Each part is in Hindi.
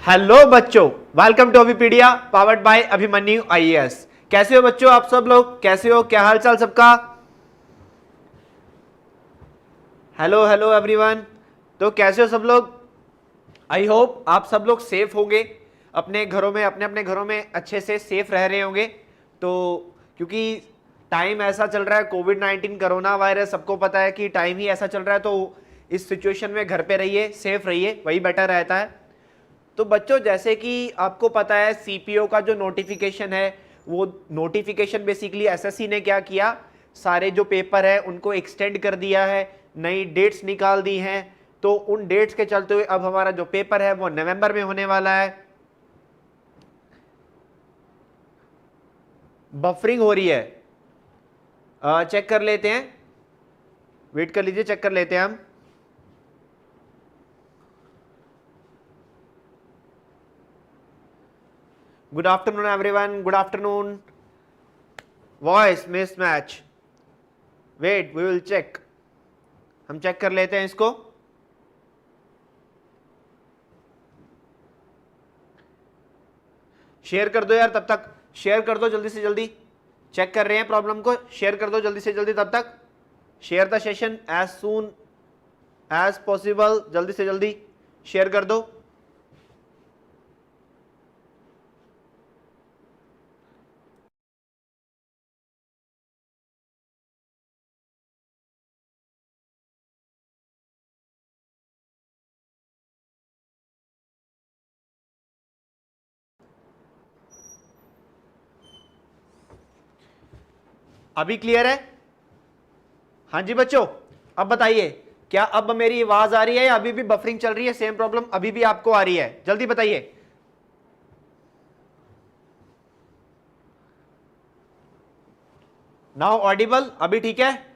हेलो बच्चों, welcome to Abhipedia powered by Abhimanyu IAS. कैसे हो बच्चों? आप सब लोग कैसे हो? क्या हाल चाल सबका? Hello hello everyone. तो कैसे हो सब लोग? आई होप आप सब लोग सेफ होंगे, अपने घरों में, अपने अपने घरों में अच्छे से सेफ रह रहे होंगे। तो क्योंकि टाइम ऐसा चल रहा है, कोविड-19 कोरोना वायरस, सबको पता है कि टाइम ही ऐसा चल रहा है। तो इस सिचुएशन में घर पे रहिए, सेफ रहिए, वही बेटर रहता है। तो बच्चों, जैसे कि आपको पता है सीपीओ का जो नोटिफिकेशन है, वो नोटिफिकेशन बेसिकली एसएससी ने क्या किया, सारे जो पेपर है उनको एक्सटेंड कर दिया है, नई डेट्स निकाल दी हैं। तो उन डेट्स के चलते हुए अब हमारा जो पेपर है वो नवंबर में होने वाला है। बफरिंग हो रही है, चेक कर लेते हैं, वेट कर लीजिए, चेक कर लेते हैं हम। Good afternoon everyone, good afternoon. Voice mismatch, wait we will check, हम चेक कर लेते हैं इसको। शेयर कर दो यार, तब तक शेयर कर दो जल्दी से जल्दी। चेक कर रहे हैं प्रॉब्लम को, शेयर कर दो जल्दी से जल्दी, तब तक share the session as soon as possible, जल्दी से जल्दी शेयर कर दो। अभी क्लियर है? हाँ जी बच्चों, अब बताइए, क्या अब मेरी आवाज आ रही है या अभी भी बफरिंग चल रही है? सेम प्रॉब्लम अभी भी आपको आ रही है? जल्दी बताइए। नाउ ऑडिबल, अभी ठीक है?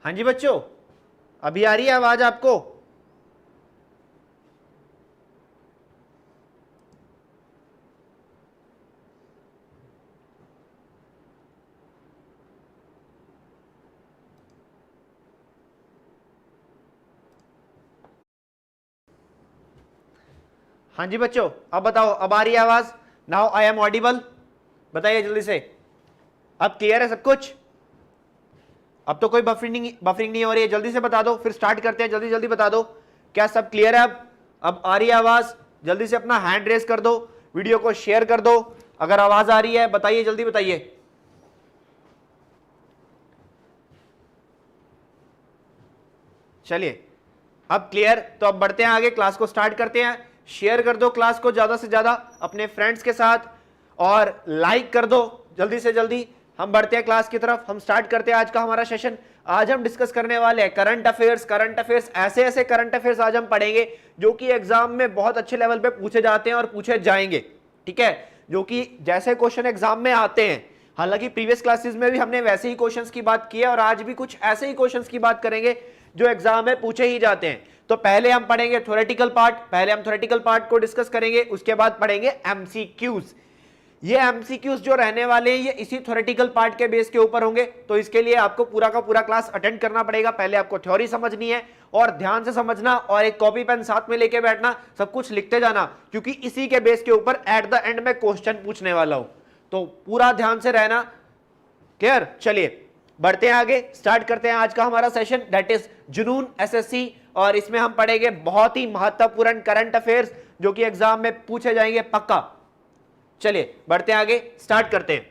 हाँ जी बच्चों, अभी आ रही है आवाज आपको? हाँ जी बच्चों, अब बताओ, अब आ रही है आवाज? नाउ आई एम ऑडिबल, बताइए जल्दी से। अब क्लियर है सब कुछ? अब तो कोई बफरिंग नहीं हो रही है? जल्दी से बता दो, फिर स्टार्ट करते हैं। जल्दी जल्दी बता दो, क्या सब क्लियर है? अब आ रही है आवाज? जल्दी से अपना हैंड रेस कर दो, वीडियो को शेयर कर दो अगर आवाज आ रही है, बताइए, जल्दी बताइए। चलिए, अब क्लियर, तो अब बढ़ते हैं आगे, क्लास को स्टार्ट करते हैं। शेयर कर दो क्लास को ज्यादा से ज्यादा अपने फ्रेंड्स के साथ, और लाइक कर दो जल्दी से जल्दी। हम बढ़ते हैं क्लास की तरफ, हम स्टार्ट करते हैं आज का हमारा सेशन। आज हम डिस्कस करने वाले हैं करंट अफेयर्स। करंट अफेयर्स, ऐसे ऐसे करंट अफेयर्स आज हम पढ़ेंगे जो कि एग्जाम में बहुत अच्छे लेवल पे पूछे जाते हैं और पूछे जाएंगे, ठीक है? जो कि जैसे क्वेश्चन एग्जाम में आते हैं। हालांकि प्रीवियस क्लासेस में भी हमने वैसे ही क्वेश्चंस की बात की है, और आज भी कुछ ऐसे ही क्वेश्चंस की बात करेंगे जो एग्जाम में पूछे ही जाते हैं। तो पहले हम पढ़ेंगे थ्योरेटिकल पार्ट, पहले हम थ्योरेटिकल पार्ट को डिस्कस करेंगे, उसके बाद पढ़ेंगे एमसीक्यूज। ये एमसीक्यूज जो रहने वाले हैं, ये इसी थ्योरेटिकल पार्ट के बेस के ऊपर होंगे। तो इसके लिए आपको पूरा का पूरा क्लास अटेंड करना पड़ेगा। पहले आपको थ्योरी समझनी है, और ध्यान से समझना, और एक कॉपी पेन साथ में लेके बैठना, सब कुछ लिखते जाना, क्योंकि इसी के बेस के ऊपर एट द एंड में क्वेश्चन पूछने वाला हूं। तो पूरा ध्यान से रहना, क्लियर? चलिए बढ़ते हैं आगे, स्टार्ट करते हैं आज का हमारा सेशन, दैट इज जुनून एसएससी। और इसमें हम पढ़ेंगे बहुत ही महत्वपूर्ण करंट अफेयर्स जो कि एग्जाम में पूछे जाएंगे पक्का। चलिए बढ़ते हैं आगे, स्टार्ट करते हैं।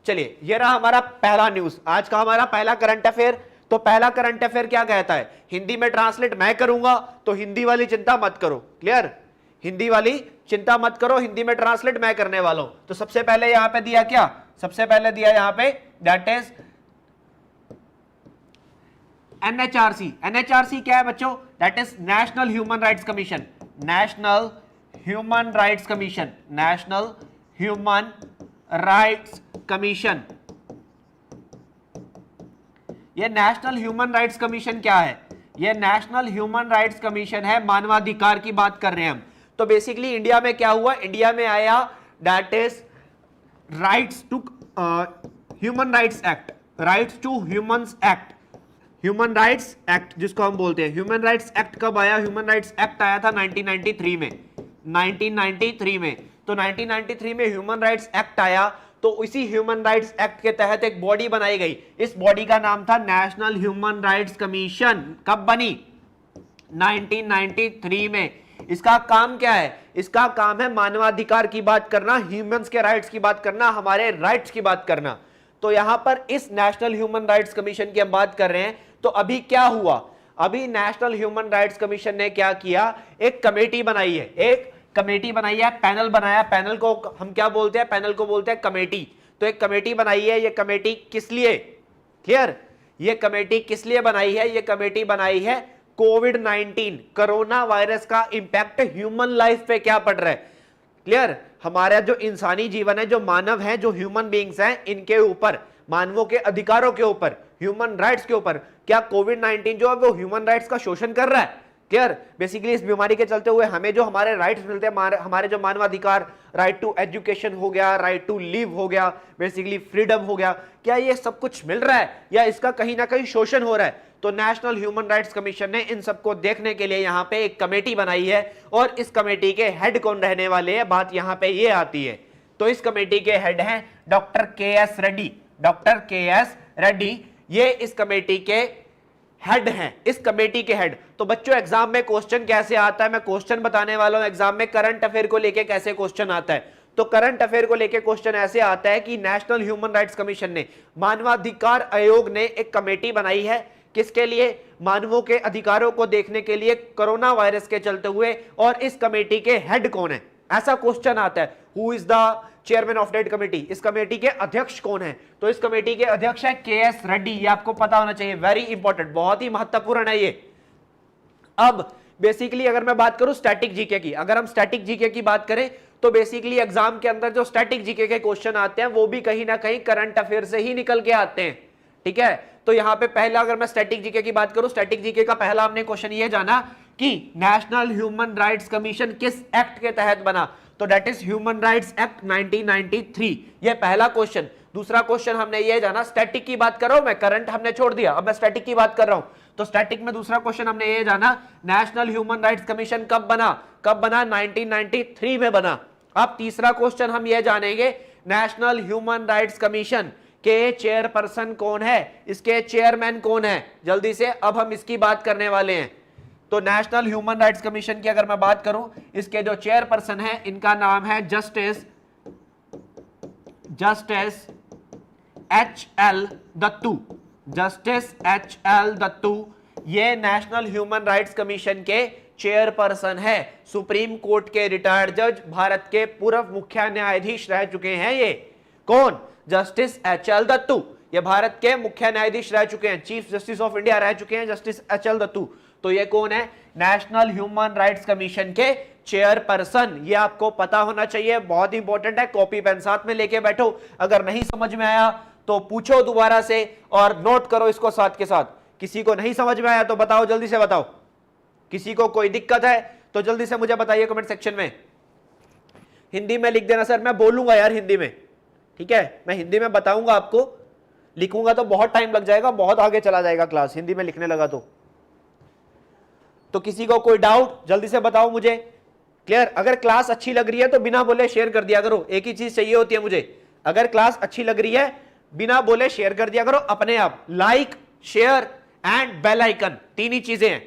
चलिए, ये रहा हमारा पहला न्यूज, आज का हमारा पहला करंट अफेयर। तो पहला करंट अफेयर क्या कहता है? हिंदी में ट्रांसलेट मैं करूंगा, तो हिंदी वाली चिंता मत करो, क्लियर? हिंदी वाली चिंता मत करो, हिंदी में ट्रांसलेट मैं करने वाला हूं। तो सबसे पहले यहां पे दिया क्या? सबसे पहले दिया यहां पे, दैट इज एनएचआरसी। एनएचआरसी क्या है बच्चों? That is national human rights commission. National human rights commission, national human rights commission. ये नेशनल ह्यूमन राइट्स कमीशन क्या है? ये नेशनल ह्यूमन राइट्स कमीशन है, मानवाधिकार की बात कर रहे हैं हम। तो बेसिकली इंडिया में क्या हुआ, इंडिया में आया that is rights to human rights act, rights to humans act, human rights act जिसको हम बोलते हैं। ह्यूमन राइट्स एक्ट कब आया? ह्यूमन राइट्स एक्ट आया था 1993 में, 1993 में। तो 1993 में ह्यूमन राइट्स एक्ट आया, तो इसी ह्यूमन राइट्स एक्ट के तहत एक बॉडी बनाई गई। इस बॉडी का नाम था नेशनल ह्यूमन राइट्स कमीशन। कब बनी? 1993 में। इसका काम क्या है? इसका काम है मानवाधिकार की बात करना, ह्यूमंस के राइट्स की बात करना, हमारे राइट्स की बात करना। तो यहां पर इस नेशनल ह्यूमन राइट्स कमीशन की हम बात कर रहे हैं। तो अभी क्या हुआ? अभी नेशनल ह्यूमन राइट्स कमीशन ने क्या किया? एक कमेटी बनाई है, एक कमेटी बनाई है, पैनल बनाया। पैनल को हम क्या बोलते हैं? पैनल को बोलते हैं कमेटी। तो एक कमेटी बनाई है। ये कमेटी किस लिए? क्लियर? ये कमेटी किस लिए बनाई है? ये कमेटी बनाई है कोविड-19 कोरोना वायरस का इंपैक्ट ह्यूमन लाइफ पे क्या पड़ रहा है। क्लियर? हमारा जो इंसानी जीवन है, जो मानव है, जो ह्यूमन बीइंग्स हैं, इनके ऊपर, मानवों के अधिकारों के ऊपर, ह्यूमन राइट्स के ऊपर क्या कोविड-19 जो है वो ह्यूमन राइट्स का शोषण कर रहा है? क्लियर? बेसिकली इस बीमारी के चलते हुए हमें जो हमारे राइट्स मिलते हैं, हमारे जो मानवाधिकार, राइट टू एजुकेशन हो गया, राइट टू लिव हो गया, बेसिकली फ्रीडम हो गया, क्या ये सब कुछ मिल रहा है या इसका कहीं ना कहीं शोषण हो रहा है? तो नेशनल ह्यूमन राइट्स कमीशन ने इन सबको देखने के लिए यहां पे एक कमेटी बनाई है। और इस कमेटी के हेड कौन रहने वाले हैं? बात यहां पे ये आती है। तो इस कमेटी के हेड हैं doctor KS. Reddy. Doctor KS. Reddy ये इस कमेटी के हेड हैं, इस कमेटी के हेड। तो बच्चों एग्जाम में क्वेश्चन कैसे आता है, मैं क्वेश्चन बताने वाला हूं। एग्जाम में करंट अफेयर को लेके कैसे क्वेश्चन आता है? तो करंट अफेयर को लेके क्वेश्चन ऐसे आता है कि नेशनल ह्यूमन राइट्स कमीशन ने, मानवाधिकार आयोग ने एक कमेटी बनाई है। किसके लिए? मानवों के अधिकारों को देखने के लिए कोरोना वायरस के चलते हुए। और इस कमेटी के हेड कौन है? ऐसा क्वेश्चन आता है। Who is the chairman of that committee? इस कमेटी के अध्यक्ष कौन है? तो इस कमेटी के अध्यक्ष है के.एस. रेड्डी। ये आपको पता होना चाहिए, वेरी इंपॉर्टेंट, बहुत ही महत्वपूर्ण है ये। अब बेसिकली अगर मैं बात करूं स्टैटिक जीके की, अगर हम स्टैटिक जीके की बात करें तो बेसिकली एग्जाम के अंदर जो स्टैटिक जीके के क्वेश्चन आते हैं वो भी कहीं ना कहीं करंट अफेयर से ही निकल के आते हैं। ठीक है? तो यहां पे पहला अगर मैं स्टैटिक जीके की बात करूं, स्टैटिक जीके का पहला हमने क्वेश्चन ये जाना कि नेशनल ह्यूमन राइट्स कमीशन किस एक्ट के तहत बना? तो that is human rights act 1993। ये पहला क्वेश्चन। दूसरा क्वेश्चन हमने ये जाना, स्टैटिक की बात कर रहा हूं मैं, करंट हमने छोड़ दिया, अब मैं स्टैटिक की बात कर रहा हूं। तो स्टैटिक में दूसरा क्वेश्चन हमने ये जाना, नेशनल ह्यूमन राइट्स कमीशन कब बना? कब बना? 1993 में बना। अब तीसरा क्वेश्चन हम ये जानेंगे, नेशनल ह्यूमन राइट्स कमीशन के चेयरपर्सन कौन है, इसके चेयरमैन कौन है? जल्दी से अब हम इसकी बात करने वाले हैं। तो नेशनल ह्यूमन राइट्स कमीशन की अगर मैं बात करूं, इसके जो चेयरपर्सन है इनका नाम है justice H L. Dattu. Justice H L. Dattu ये नेशनल ह्यूमन राइट्स कमीशन के चेयरपर्सन है। सुप्रीम कोर्ट के रिटायर्ड जज, भारत के पूर्व मुख्य न्यायाधीश रह चुके हैं। ये कौन? Justice H L. दत्तू। ये भारत के मुख्य न्यायाधीश रह चुके हैं, चीफ जस्टिस ऑफ इंडिया रह चुके हैं जस्टिस एच.एल. दत्तू। तो ये कौन है? नेशनल ह्यूमन राइट्स कमीशन के चेयरपर्सन। ये आपको पता होना चाहिए, बहुत इंपॉर्टेंट है। कॉपी पेन साथ में लेके बैठो, अगर नहीं समझ में आया तो पूछो दोबारा से और नोट करो इसको साथ के साथ। किसी को नहीं समझ में आया तो बताओ, जल्दी से बताओ। किसी को कोई दिक्कत है तो जल्दी से मुझे बताइए कमेंट सेक्शन में। हिंदी में लिख देना सर, मैं बोलूंगा यार हिंदी में, ठीक है? मैं हिंदी में बताऊंगा आपको, लिखूंगा तो बहुत टाइम लग जाएगा, बहुत आगे चला जाएगा क्लास हिंदी में लिखने लगा तो किसी को कोई डाउट जल्दी से बताओ मुझे। क्लियर? अगर क्लास अच्छी लग रही है तो बिना बोले शेयर कर दिया करो। एक ही चीज चाहिए होती है मुझे, अगर क्लास अच्छी लग रही है बिना बोले शेयर कर दिया करो अपने आप। Like, share and bell icon, तीन ही चीजें हैं।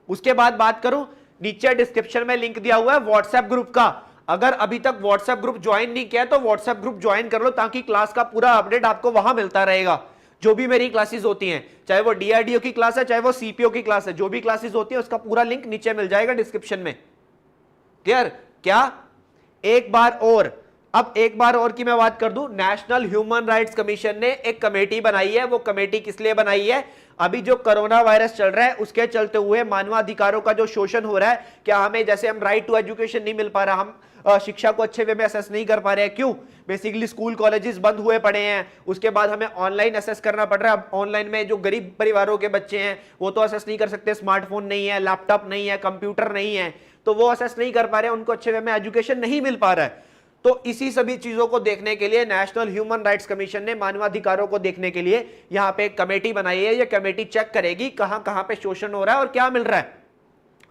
उसके बाद बात करूं, नीचे डिस्क्रिप्शन में लिंक दिया हुआ है व्हाट्सएप ग्रुप का। अगर अभी तक व्हाट्सएप ग्रुप ज्वाइन नहीं किया तो व्हाट्सएप ग्रुप ज्वाइन कर लो, ताकि क्लास का पूरा अपडेट आपको वहां मिलता रहेगा। जो भी मेरी क्लासेस होती हैं, चाहे वो डीआरडीओ की क्लास है, चाहे वो सीपीओ की क्लास है, जो भी क्लासेस होती है उसका पूरा लिंक नीचे मिल जाएगा डिस्क्रिप्शन में। क्लियर? क्या एक बार और अब एक बार और की मैं बात कर दूं, नेशनल ह्यूमन राइट्स कमीशन ने एक कमेटी बनाई है। वो कमेटी किस लिए बनाई है? अभी जो कोरोना वायरस चल रहा है उसके चलते हुए मानवाधिकारों का जो शोषण हो रहा है, क्या हमें जैसे हम राइट टू एजुकेशन नहीं मिल पा रहा, हम शिक्षा को अच्छे वे में असेस नहीं कर पा रहे हैं, क्यों? बेसिकली स्कूल कॉलेजेस बंद हुए पड़े हैं, उसके बाद हमें ऑनलाइन असेस करना पड़ रहा है। अब ऑनलाइन में जो गरीब परिवारों के बच्चे हैं वो तो असेस नहीं कर सकते, स्मार्टफोन नहीं है, लैपटॉप नहीं है, कंप्यूटर नहीं है, तो वो असेस नहीं कर पा रहे हैं, उनको अच्छे वे में एजुकेशन नहीं मिल पा रहा है। तो इसी सभी चीजों को देखने के लिए नेशनल ह्यूमन राइट्स कमीशन ने मानवाधिकारों को देखने के लिए यहां पे एक कमेटी बनाई है। ये कमेटी चेक करेगी कहां कहां पे शोषण हो रहा है और क्या मिल रहा है।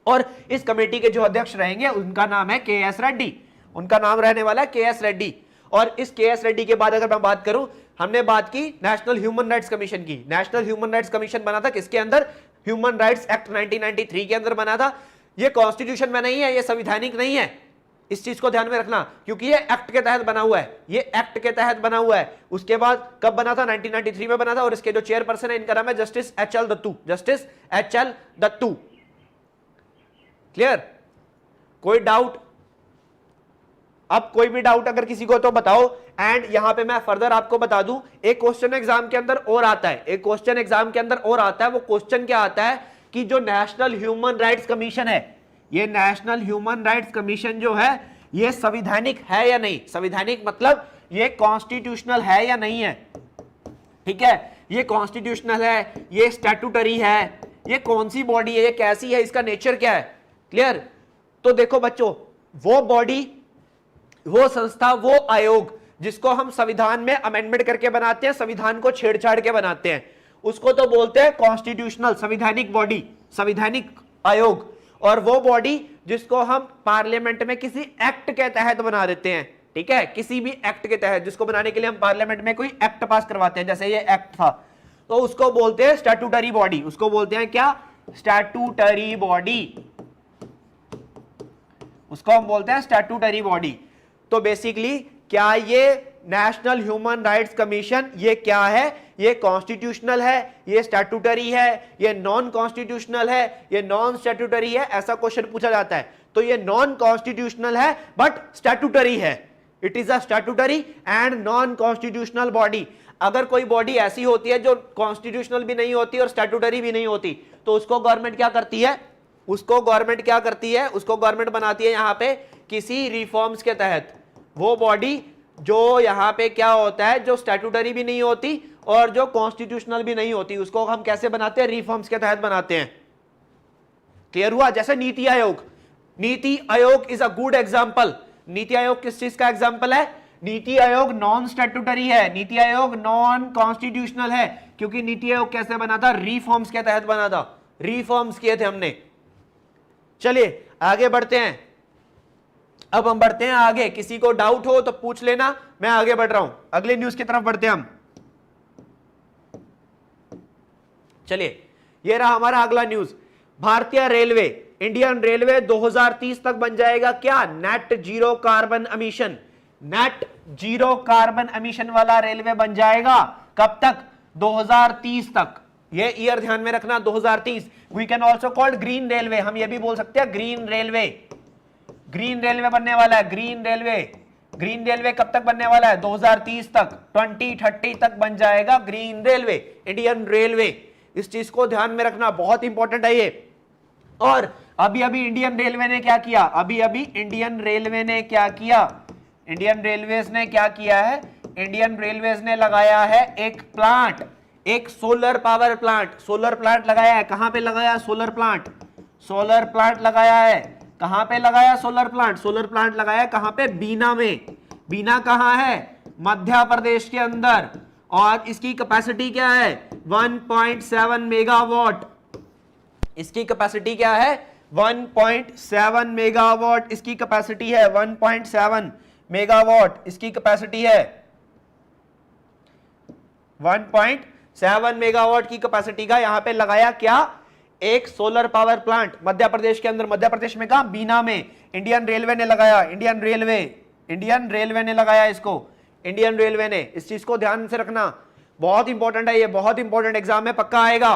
और इस कमेटी के जो अध्यक्ष रहेंगे उनका नाम है के.एस. रेड्डी, उनका नाम रहने वाला है के.एस. रेड्डी। और इस के.एस. रेड्डी के बाद अगर मैं बात करूं, हमने बात की नेशनल ह्यूमन राइट्स कमीशन की। नेशनल ह्यूमन राइट्स कमीशन बना था किसके अंदर? ह्यूमन राइट्स एक्ट 1993 के अंदर बना था। ये कॉन्स्टिट्यूशन में नहीं है, ये संवैधानिक नहीं है, इस चीज को ध्यान में रखना, क्योंकि ये एक्ट के तहत बना हुआ है, ये एक्ट के तहत बना हुआ है। उसके बाद कब बना था? 1993 में बना था। और इसके जो चेयरपर्सन है इनका नाम है justice H L. Dattu, justice H L. Dattu. Clear? कोई डाउट? अब कोई भी डाउट अगर किसी को तो बताओ। एंड यहां पे मैं फर्दर आपको बता दूं, एक क्वेश्चन एग्जाम के अंदर और आता है, एक क्वेश्चन एग्जाम के अंदर और आता है। वो क्वेश्चन क्या आता है कि जो नेशनल ह्यूमन राइट्स कमीशन है, ये नेशनल ह्यूमन राइट्स कमीशन जो है ये संवैधानिक है या नहीं? संवैधानिक मतलब ये कॉन्स्टिट्यूशनल है या नहीं है? ठीक है, ये कॉन्स्टिट्यूशनल है, ये स्टैट्यूटरी है, ये कौन सी बॉडी है, ये कैसी है, इसका नेचर क्या है? क्लियर? तो देखो बच्चों, वो बॉडी, वो संस्था, वो आयोग जिसको हम संविधान में अमेंडमेंट करके बनाते हैं, संविधान को छेड़छाड़ के बनाते हैं, उसको तो बोलते हैं कॉन्स्टिट्यूशनल, संवैधानिक बॉडी, संवैधानिक आयोग। और वो बॉडी जिसको हम पार्लियामेंट में किसी एक्ट के तहत बना देते हैं, ठीक है, किसी भी एक्ट के तहत, जिसको बनाने के लिए हम पार्लियामेंट में कोई एक्ट पास करवाते हैं, जैसे ये एक्ट था, तो उसको बोलते हैं स्टैट्यूटरी बॉडी। उसको बोलते हैं क्या? स्टैट्यूटरी बॉडी, उसको हम बोलते हैं स्टैट्यूटरी बॉडी। तो बेसिकली क्या ये नेशनल ह्यूमन राइट्स कमीशन ये क्या है? ये कॉन्स्टिट्यूशनल है, ये स्टैट्यूटरी है, ये नॉन कॉन्स्टिट्यूशनल है, ये नॉन स्टैट्यूटरी है, ऐसा क्वेश्चन पूछा जाता है। तो ये नॉन कॉन्स्टिट्यूशनल है बट स्टैट्यूटरी है, it is a statutory and non constitutional body. अगर कोई बॉडी ऐसी होती है जो कॉन्स्टिट्यूशनल भी नहीं होती और स्टैट्यूटरी भी नहीं होती, तो उसको गवर्नमेंट क्या करती है? उसको गवर्नमेंट क्या करती है? उसको गवर्नमेंट बनाती है यहां पे किसी रिफॉर्म्स के तहत। वो बॉडी जो यहां पे क्या होता है, जो स्टैट्यूटरी भी नहीं होती और जो कॉन्स्टिट्यूशनल भी नहीं होती, उसको हम कैसे बनाते हैं? रिफॉर्म्स के तहत बनाते हैं। क्लियर हुआ? जैसे NITI Aayog, NITI Aayog is a good example. NITI Aayog किस चीज का एग्जांपल है? नीति आयोग नॉन स्टैट्यूटरी है, नीति आयोग नॉन कॉन्स्टिट्यूशनल है, क्योंकि नीति आयोग कैसे बना था? रिफॉर्म्स के तहत बना था, रिफॉर्म्स किए थे हमने। चलिए आगे बढ़ते हैं। अब हम बढ़ते हैं आगे, किसी को डाउट हो तो पूछ लेना, मैं आगे बढ़ रहा हूं, अगले न्यूज की तरफ बढ़ते हैं हम। चलिए, ये रहा हमारा अगला न्यूज। भारतीय रेलवे, इंडियन रेलवे 2030 तक बन जाएगा क्या? Net zero carbon emission, net zero carbon emission वाला रेलवे बन जाएगा। कब तक? 2030 तक। ये ईयर ध्यान में रखना, 2030। We can also called green railway, हम ये भी बोल सकते हैं ग्रीन रेलवे। ग्रीन रेलवे बनने वाला है, ग्रीन रेलवे। ग्रीन रेलवे कब तक बनने वाला है? 2030 तक, 2030 तक बन जाएगा ग्रीन रेलवे, इंडियन रेलवे। इस चीज को ध्यान में रखना, बहुत इंपॉर्टेंट है ये। और अभी अभी इंडियन रेलवे ने क्या किया? अभी अभी इंडियन रेलवे ने क्या किया? इंडियन रेलवेज ने क्या किया है? इंडियन रेलवेज ने लगाया है एक प्लांट, एक solar power plant. Solar plant लगाया है। कहां पे लगाया? सोलर प्लांट, सोलर प्लांट लगाया है। कहां पे लगाया सोलर प्लांट? सोलर प्लांट लगाया कहां पे? बीना में। बीना कहां है? मध्य प्रदेश के अंदर। और इसकी कैपेसिटी क्या है? 1.7 मेगावाट। इसकी कैपेसिटी क्या है? 1.7 मेगावाट इसकी कैपेसिटी है, 1.7 मेगावाट इसकी कैपेसिटी है, 1.7 मेगावाट की कैपेसिटी का यहां पे लगाया क्या? एक solar power plant Madhya Pradesh के अंदर। मध्य प्रदेश में कहां? बीना में। इंडियन रेलवे ने लगाया, इंडियन रेलवे ने लगाया इसको, इंडियन रेलवे ने। इस चीज को ध्यान से रखना, बहुत इंपॉर्टेंट है ये, बहुत इंपॉर्टेंट। एग्जाम में पक्का आएगा,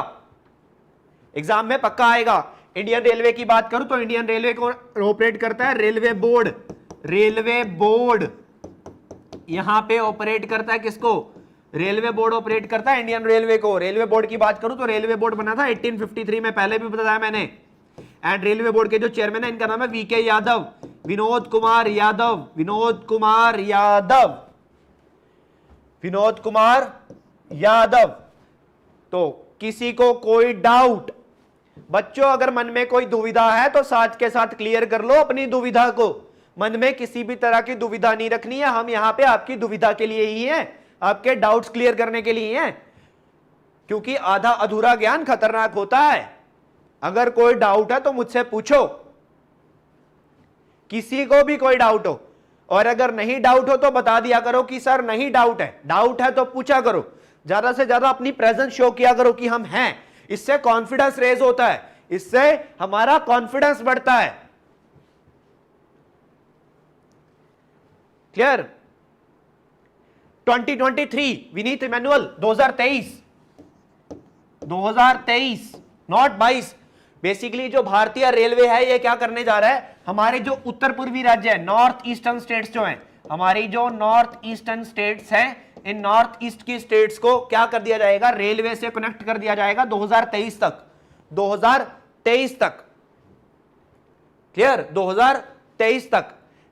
एग्जाम में पक्का आएगा। इंडियन रेलवे की बात करूं तो इंडियन रेलवे को ऑपरेट करता है रेलवे बोर्ड, रेलवे बोर्ड, यहां पे ऑपरेट करता है किसको? रेलवे बोर्ड ऑपरेट करता है इंडियन रेलवे को। रेलवे बोर्ड की बात करूं तो रेलवे बोर्ड बना था 1853 में, पहले भी बताया मैंने। एंड रेलवे बोर्ड के जो चेयरमैन है इनका नाम है वीके यादव, विनोद कुमार यादव, विनोद कुमार यादव, विनोद कुमार यादव। तो किसी को कोई डाउट? बच्चों अगर मन में कोई दुविधा है तो साथ के साथ क्लियर कर लो अपनी दुविधा को। मन में किसी भी तरह की दुविधा नहीं रखनी है, हम यहां पे आपकी दुविधा के लिए ही हैं, आपके डाउट्स क्लियर करने के लिए हैं, क्योंकि आधा अधूरा ज्ञान खतरनाक होता है। अगर कोई डाउट है तो मुझसे पूछो, किसी को भी कोई डाउट हो, और अगर नहीं डाउट हो तो बता दिया करो कि सर नहीं डाउट है। डाउट है तो पूछा करो, ज्यादा से ज्यादा अपनी प्रेजेंस शो किया करो कि हम हैं। इससे कॉन्फिडेंस रेज होता है, इससे हमारा कॉन्फिडेंस बढ़ता है। Clear? 2023 Vineet Emmanuel 2023 not 22। Basically जो भारतीय रेलवे है ये क्या करने जा रहा है, हमारे जो उत्तर पूर्वी राज्य है, नॉर्थ ईस्टर्न स्टेट्स जो हैं, हमारी जो नॉर्थ ईस्टर्न स्टेट्स हैं, इन नॉर्थ ईस्ट की स्टेट्स को क्या कर दिया जाएगा, रेलवे से कनेक्ट कर दिया जाएगा 2023 तक। 2023 तक, क्लियर? 2023 तक।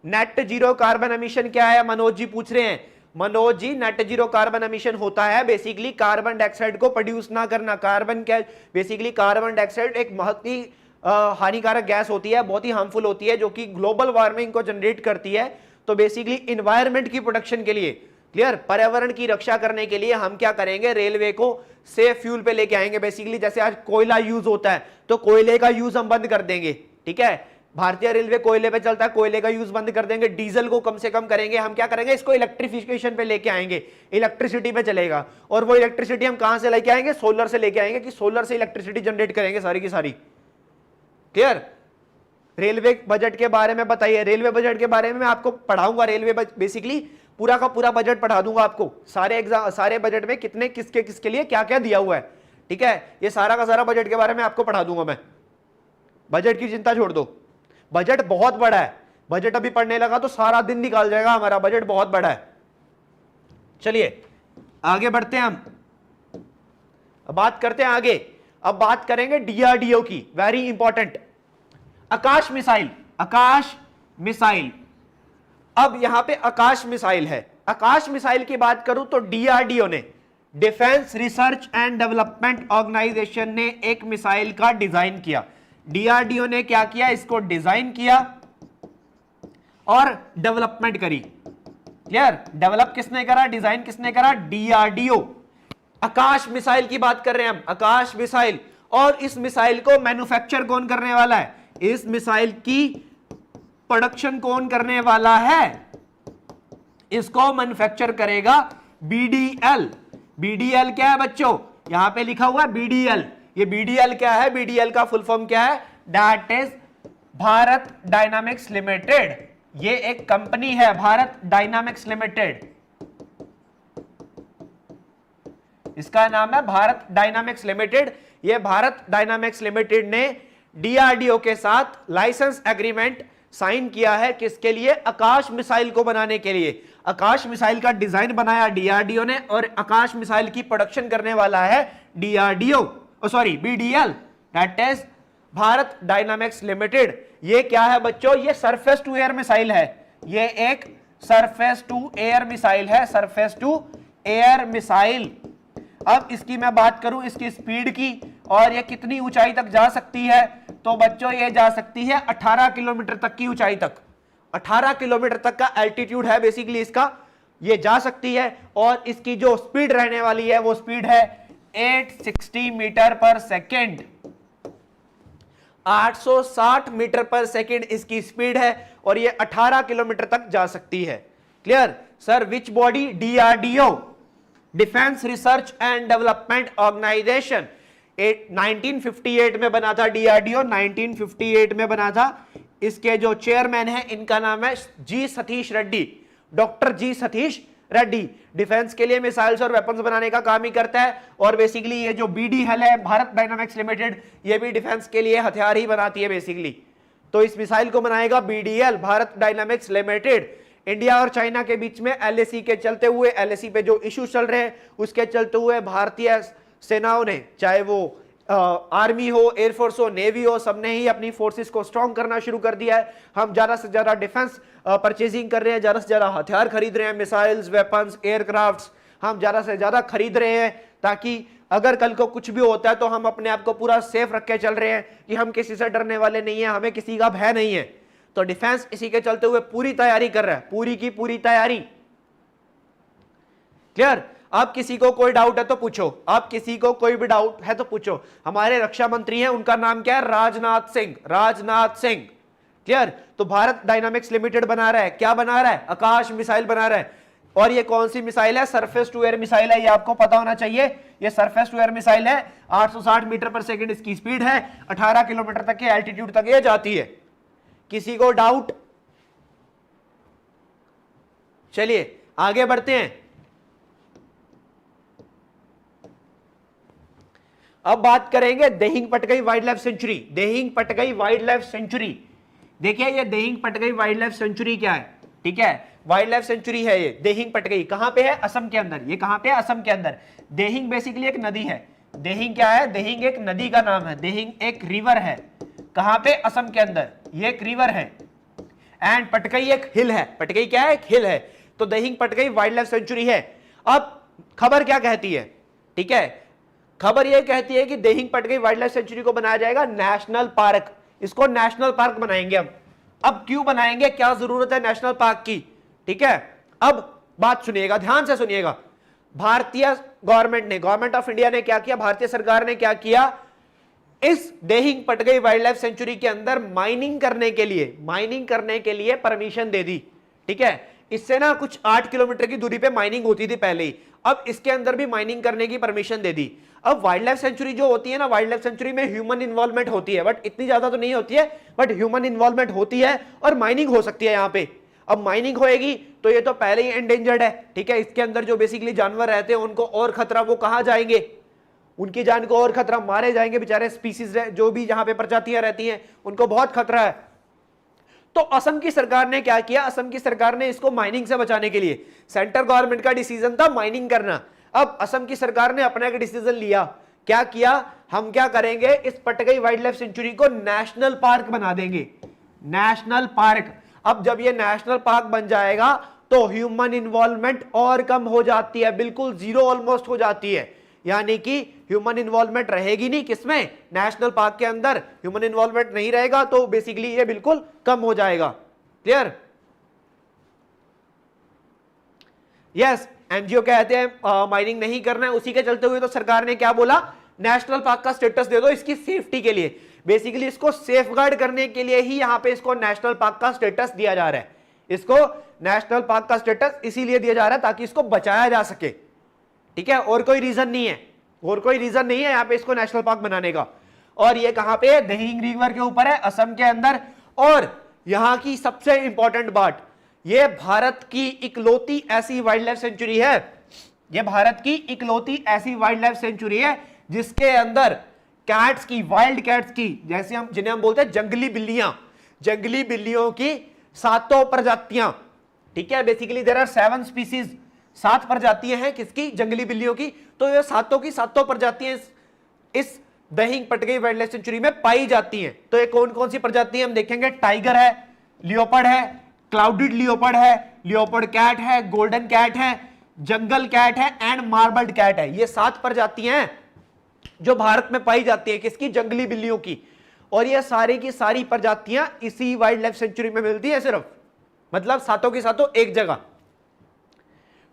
नेट जीरो कार्बन एमिशन क्या है, मनोज जी पूछ रहे हैं। Manoj ji, net zero carbon emission होता है बेसिकली कार्बन डाइऑक्साइड को प्रोड्यूस ना करना। कार्बन क्या, बेसिकली कार्बन डाइऑक्साइड एक बहुत ही हानिकारक गैस होती है, बहुत ही हार्मफुल होती है, जो कि ग्लोबल वार्मिंग को जनरेट करती है। तो बेसिकली इन्वायरमेंट की प्रोटेक्शन के लिए, क्लियर, पर्यावरण की रक्षा करने के लिए हम क्या करेंगे, रेलवे को सेफ फ्यूल पे लेके आएंगे। बेसिकली जैसे आज कोयला यूज होता है तो कोयले का यूज हम बंद कर देंगे, ठीक है? भारतीय रेलवे कोयले पे चलता है, कोयले का यूज बंद कर देंगे, डीजल को कम से कम करेंगे। हम क्या करेंगे, इसको इलेक्ट्रिफिकेशन पे लेके आएंगे, इलेक्ट्रिसिटी पे चलेगा। और वो इलेक्ट्रिसिटी हम कहां से लेके आएंगे, सोलर से लेके आएंगे, कि सोलर से इलेक्ट्रिसिटी जनरेट करेंगे सारी की सारी। क्लियर? रेलवे बजट के बारे में बताइए। रेलवे बजट के बारे में मैं आपको पढ़ाऊंगा। रेलवे बेसिकली पूरा का पूरा बजट पढ़ा दूंगा आपको, सारे बजट में कितने किसके किसके लिए क्या क्या दिया हुआ है, ठीक है? ये सारा का सारा बजट के बारे में आपको पढ़ा दूंगा मैं। बजट की चिंता छोड़ दो, बजट बहुत बड़ा है। बजट अभी पढ़ने लगा तो सारा दिन निकाल जाएगा हमारा, बजट बहुत बड़ा है। चलिए आगे बढ़ते हैं हम, अब बात करते हैं आगे। अब बात करेंगे डीआरडीओ की, वेरी इंपॉर्टेंट। आकाश मिसाइल, आकाश मिसाइल। अब यहां पे आकाश मिसाइल है। आकाश मिसाइल की बात करूं तो डीआरडीओ ने, defence research and development organisation ने एक मिसाइल का डिजाइन किया। डीआरडीओ ने क्या किया, इसको डिजाइन किया और डेवलपमेंट करी। क्लियर? डेवलप किसने करा, डिजाइन किसने करा, डीआरडीओ। आकाश मिसाइल की बात कर रहे हैं हम, आकाश मिसाइल। और इस मिसाइल को मैन्युफैक्चर कौन करने वाला है, इस मिसाइल की प्रोडक्शन कौन करने वाला है, इसको मैन्युफैक्चर करेगा बीडीएल। बीडीएल क्या है बच्चों, यहां पे लिखा हुआ है बीडीएल। ये बीडीएल क्या है, बीडीएल का फुल फॉर्म क्या है, that is Bharat dynamics limited. ये एक कंपनी है, भारत डायनामिक्स लिमिटेड, इसका नाम है भारत डायनामिक्स लिमिटेड। ये भारत डायनामिक्स लिमिटेड ने डीआरडीओ के साथ लाइसेंस एग्रीमेंट साइन किया है, किसके लिए, आकाश मिसाइल को बनाने के लिए। आकाश मिसाइल का डिजाइन बनाया डीआरडीओ ने, और आकाश मिसाइल की प्रोडक्शन करने वाला है DRDO, sorry BDL, that is Bharat dynamics limited. ये क्या है बच्चों, ये सरफेस टू एयर मिसाइल है। ये एक सरफेस टू एयर मिसाइल है, सरफेस टू एयर मिसाइल। अब इसकी मैं बात करूं, इसकी स्पीड की, और ये कितनी ऊंचाई तक जा सकती है, तो बच्चों ये जा सकती है 18 किलोमीटर तक की ऊंचाई तक। 18 किलोमीटर तक का एल्टीट्यूड है बेसिकली इसका, ये जा सकती है। और इसकी जो स्पीड रहने वाली है वो स्पीड है 860 metre per second. 860 metre per second इसकी स्पीड है, और ये 18 किलोमीटर तक जा सकती है। Clear sir? Which body, DRDO, defence research and development organisation. 1958 में बना था डीआरडीओ, 1958 में बना था। इसके जो चेयरमैन है इनका नाम है जी सतीश रेड्डी, डॉक्टर जी सतीश रेड्डी। डिफेंस के लिए मिसाइल्स और वेपन्स बनाने का काम ही करता है। और बेसिकली ये जो बीडीएल है, भारत डायनामिक्स लिमिटेड, ये भी डिफेंस के लिए हथियार ही बनाती है बेसिकली। तो इस मिसाइल को बनाएगा BDL, Bharat dynamics limited. India और चाइना के बीच में एलएसी के चलते हुए, एलएसी पे जो इश्यू चल रहे हैं उसके चलते हुए भारतीय सेनाओं ने, चाहे वो आर्मी हो, एयरफोर्स हो, नेवी हो, सबने ही अपनी फोर्सेस को स्ट्रॉन्ग करना शुरू कर दिया है। हम ज्यादा से ज्यादा डिफेंस परचेजिंग कर रहे हैं, ज्यादा से ज्यादा हथियार खरीद रहे हैं, मिसाइल्स, वेपन्स, एयरक्राफ्ट्स हम ज्यादा से ज्यादा खरीद रहे हैं, ताकि अगर कल को कुछ भी होता है तो हम अपने आप को पूरा सेफ रख के चल रहे हैं कि हम किसी से डरने वाले नहीं है, हमें किसी का भय नहीं है। तो डिफेंस इसी के चलते हुए पूरी तैयारी कर रहा है, पूरी की पूरी तैयारी। क्लियर? अब किसी को कोई डाउट है तो पूछो, अब किसी को कोई भी डाउट है तो पूछो। हमारे रक्षा मंत्री हैं, उनका नाम क्या है? राजनाथ सिंह, राजनाथ सिंह। क्लियर? तो भारत डायनामिक्स लिमिटेड बना रहा है, क्या बना रहा है? आकाश मिसाइल बना रहा है। और ये कौन सी मिसाइल है? सरफेस टू एयर मिसाइल है, ये आपको पता होना चाहिए। ये सरफेस टू एयर मिसाइल है, 860 मीटर पर सेकंड इसकी स्पीड है, 18 किलोमीटर तक के एल्टीट्यूड तक ये जाती है। किसी को डाउट? चलिए आगे बढ़ते हैं। अब बात करेंगे Dehing Patkai wild life sanctuary. Dehing Patkai wild life sanctuary, देखिए ये Dehing Patkai wild life sanctuary क्या है? ठीक है, वाइल्ड लाइफ सेंचुरी है ये देहिंग पटकई। कहां पे है? असम के अंदर। ये कहां पे है? असम के अंदर। देहिंग बेसिकली एक नदी है। देहिंग क्या है? देहिंग एक नदी का नाम है, देहिंग एक रिवर है। कहां पे? असम के अंदर। ये एक रिवर है एंड पटकई एक हिल है। पटकई क्या है? एक हिल है। तो Dehing Patkai wild life sanctuary है। अब खबर क्या कहती है? ठीक है, खबर यह कहती है कि Dehing Patkai wild life sanctuary को बनाया जाएगा नेशनल पार्क। इसको नेशनल पार्क बनाएंगे हम। अब क्यों बनाएंगे, क्या जरूरत है नेशनल पार्क की? ठीक है, अब बात सुनिएगा, ध्यान से सुनिएगा। भारतीय गवर्नमेंट ने, गवर्नमेंट ऑफ इंडिया ने क्या किया, भारतीय सरकार ने क्या किया, इस Dehing Patkai wild life sanctuary के अंदर माइनिंग करने के लिए परमिशन दे दी। ठीक है, इससे ना कुछ 8 किलोमीटर की दूरी पे माइनिंग होती थी पहले ही, अब इसके अंदर भी माइनिंग करने की परमिशन दे दी। अब वाइल्ड लाइफ सेंचुरी जो होती है ना, वाइल्ड लाइफ सेंचुरी में ह्यूमन इन्वॉल्वमेंट होती है, बट इतनी ज्यादा तो नहीं होती है, बट ह्यूमन इन्वॉल्वमेंट होती है और माइनिंग हो सकती है यहाँ पे। अब माइनिंग होएगी तो ये तो पहले ही एंडेंजर्ड है। ठीक है, इसके अंदर जो बेसिकली जानवर रहते हैं उनको और खतरा, वो कहां जाएंगे? उनकी जान को और खतरा, मारे जाएंगे बेचारे। स्पीसीज जो भी जहां पे प्रजातियां रहती हैं उनको बहुत खतरा है। तो असम की सरकार ने क्या किया, असम की सरकार ने इसको माइनिंग से बचाने के लिए, सेंट्रल गवर्नमेंट का डिसीजन था माइनिंग करना, अब असम की सरकार ने अपना एक डिसीजन लिया। क्या किया, हम क्या करेंगे, इस पटकई वाइल्ड लाइफ सेंचुरी को नेशनल पार्क बना देंगे। नेशनल पार्क, अब जब ये नेशनल पार्क बन जाएगा तो ह्यूमन इन्वॉल्वमेंट और कम हो जाती है, बिल्कुल जीरो ऑलमोस्ट हो जाती है। यानी कि ह्यूमन इन्वॉल्वमेंट रहेगी नहीं, किसमें? नेशनल पार्क के अंदर ह्यूमन इन्वॉल्वमेंट नहीं रहेगा, तो बेसिकली ये बिल्कुल कम हो जाएगा। क्लियर? यस, एनजीओ कहते हैं माइनिंग नहीं करना है, उसी के चलते हुए तो सरकार ने क्या बोला, नेशनल पार्क का स्टेटस दे दो इसकी सेफ्टी के लिए। बेसिकली इसको सेफगार्ड करने के लिए ही यहां पे इसको नेशनल पार्क का स्टेटस दिया जा रहा है। इसको नेशनल पार्क का स्टेटस इसीलिए दिया जा रहा है ताकि इसको बचाया जा सके। ठीक है, और कोई रीजन नहीं है, और कोई रीजन नहीं है यहां पे इसको नेशनल पार्क बनाने का। और ये कहां पे है? देहिंग रिवर के ऊपर है, असम के अंदर। और यहां की सबसे इंपॉर्टेंट बात, ये भारत की इकलौती ऐसी वाइल्ड लाइफ सेंचुरी है, ये भारत की इकलौती ऐसी वाइल्ड लाइफ सेंचुरी है जिसके अंदर कैट्स की, वाइल्ड कैट्स की, जैसे हम जिन्हें हम बोलते हैं जंगली बिल्लियां, जंगली बिल्लियों की 7 प्रजातियां। ठीक है, बेसिकली देयर आर 7 स्पीसीज, 7 प्रजातियां हैं किसकी? जंगली बिल्लियों की। तो ये 7 की 7 प्रजातियां इस Dehing Patkai wild life sanctuary में पाई जाती हैं। तो ये कौन कौन सी प्रजातियां हम देखेंगे? टाइगर है, लियोपर्ड है, क्लाउडेड लियोपर्ड है, लियोपर्ड कैट है, गोल्डन कैट है, जंगल कैट है एंड मार्बल्ड कैट है। ये 7 प्रजातियां हैं जो भारत में पाई जाती है, किसकी? जंगली बिल्लियों की। और ये सारी की सारी प्रजातियां इसी वाइल्ड लाइफ सेंचुरी में मिलती है सिर्फ, मतलब 7 की 7 एक जगह।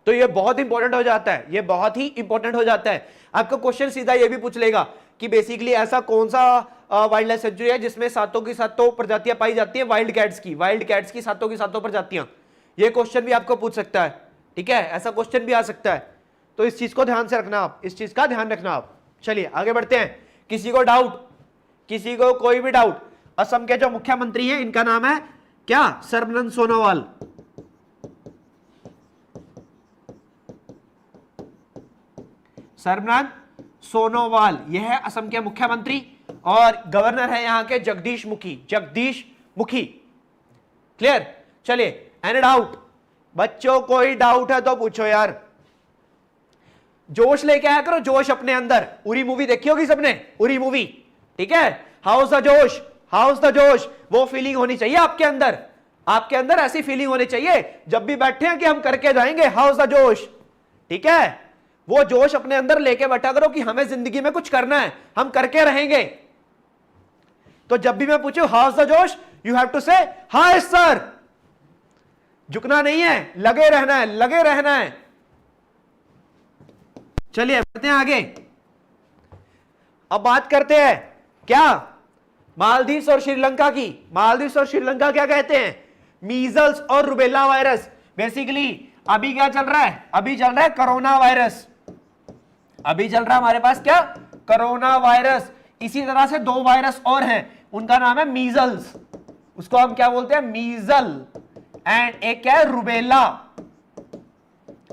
तो ये बहुत इंपॉर्टेंट हो जाता है, ये बहुत ही इंपॉर्टेंट हो जाता है। आपको क्वेश्चन सीधा ये भी पूछ लेगा कि बेसिकली ऐसा कौन सा वाइल्ड लाइफ सेंचुरी है जिसमें 7 की 7 प्रजातियां पाई जाती हैं वाइल्ड कैट्स की, वाइल्ड कैट्स की 7 की 7 प्रजातियां। ये क्वेश्चन भी आपको पूछ सकता है। ठीक है, ऐसा क्वेश्चन भी आ सकता है, तो इस चीज को ध्यान से रखना आप, इस चीज का ध्यान रखना आप। चलिए आगे बढ़ते हैं। किसी को डाउट, किसी को कोई भी डाउट? असम के जो मुख्यमंत्री हैं इनका नाम है क्या? सर्बानंद सोनोवाल। सर्बानंद सोनोवाल, यह है असम के मुख्यमंत्री, और गवर्नर है यहां के जगदीश मुखी, जगदीश मुखी। क्लियर? चलिए, एनी डाउट? बच्चों कोई डाउट है तो पूछो यार, जोश लेके आया करो, जोश अपने अंदर। उरी मूवी देखी होगी सबने, उरी मूवी, ठीक है। हाउस द जोश, हाउस द जोश, वो फीलिंग होनी चाहिए आपके अंदर, आपके अंदर ऐसी फीलिंग होनी चाहिए जब भी बैठे हैं कि हम करके जाएंगे, हाउस द जोश, ठीक है। वो जोश अपने अंदर लेके बैठा करो कि हमें जिंदगी में कुछ करना है, हम करके रहेंगे। तो जब भी मैं पूछूं हाउस द जोश, यू हैव टू से हाय सर। झुकना नहीं है, लगे रहना है, लगे रहना है। चलिए बढ़ते हैं आगे। अब बात करते हैं क्या, मालदीव्स और श्रीलंका की। मालदीव्स और श्रीलंका क्या कहते हैं, मीजल्स और रुबेला वायरस। बेसिकली अभी क्या चल रहा है, अभी चल रहा है कोरोना वायरस, अभी चल रहा है हमारे पास क्या, कोरोना वायरस। इसी तरह से दो वायरस और हैं, उनका नाम है मीजल्स, उसको हम क्या बोलते हैं, मीजल, एंड एक क्या है, रुबेला।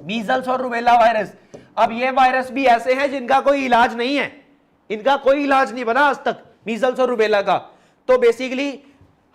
मीजल्स और रुबेला वायरस। अब ये वायरस भी ऐसे हैं जिनका कोई इलाज नहीं है, इनका कोई इलाज नहीं बना आज तक, मीजल्स और रुबेला का। तो बेसिकली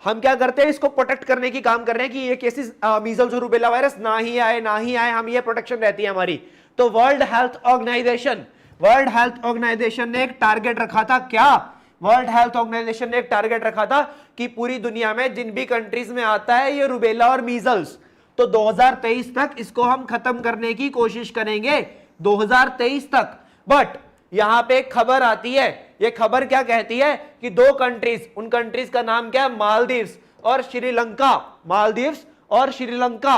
हम क्या करते हैं, इसको प्रोटेक्ट करने की काम कर रहे हैं कि ये केसेस मीजल्स और रुबेला वायरस ना ही आए, ना ही आए, हम ये प्रोटेक्शन रहती है हमारी। तो world health organisation, world health organisation ने एक टारगेट रखा था, क्या, वर्ल्ड हेल्थ ऑर्गेनाइजेशन ने एक टारगेट रखा था कि पूरी दुनिया में जिन भी कंट्रीज में आता है ये रुबेला और मीजल्स, तो 2023 तक इसको हम खत्म करने की कोशिश करेंगे, 2023 तक। बट यहां पे एक खबर आती है, ये खबर क्या कहती है कि दो कंट्रीज, उन कंट्रीज का नाम क्या है, मालदीव्स और श्रीलंका, मालदीव्स और श्रीलंका।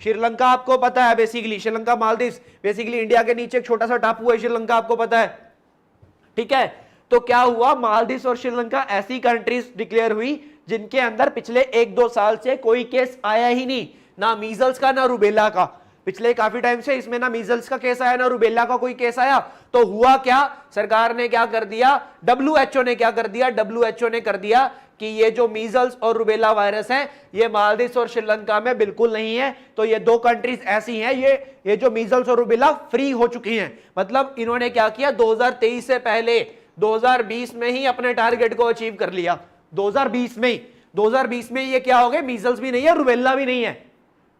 श्रीलंका आपको पता है basically, Sri Lanka Maldives basically India के नीचे एक छोटा सा टापू है श्रीलंका, आपको पता है, ठीक है। तो क्या हुआ, मालदीव्स और श्रीलंका ऐसी कंट्रीज डिक्लेयर हुई जिनके अंदर पिछले 1-2 साल से कोई केस आया ही नहीं, ना मीजल्स का ना रुबेला का। पिछले काफी टाइम से इसमें ना मीजल्स का केस आया ना रुबेला का कोई केस आया। तो हुआ क्या, सरकार ने क्या कर दिया, डब्ल्यूएचओ ने क्या कर दिया, डब्ल्यूएचओ ने कर दिया कि ये जो मीजल्स और रुबेला वायरस है ये मालदीव्स और श्रीलंका में बिल्कुल नहीं है। तो ये दो कंट्रीज ऐसी हैं, ये जो मीजल्स और रुबेला फ्री हो चुकी हैं। मतलब इन्होंने क्या किया, 2023 से पहले 2020 में ही अपने टारगेट को अचीव कर लिया। 2020 में ये क्या हो गए, मीजल्स भी नहीं है, रुबेला भी नहीं है,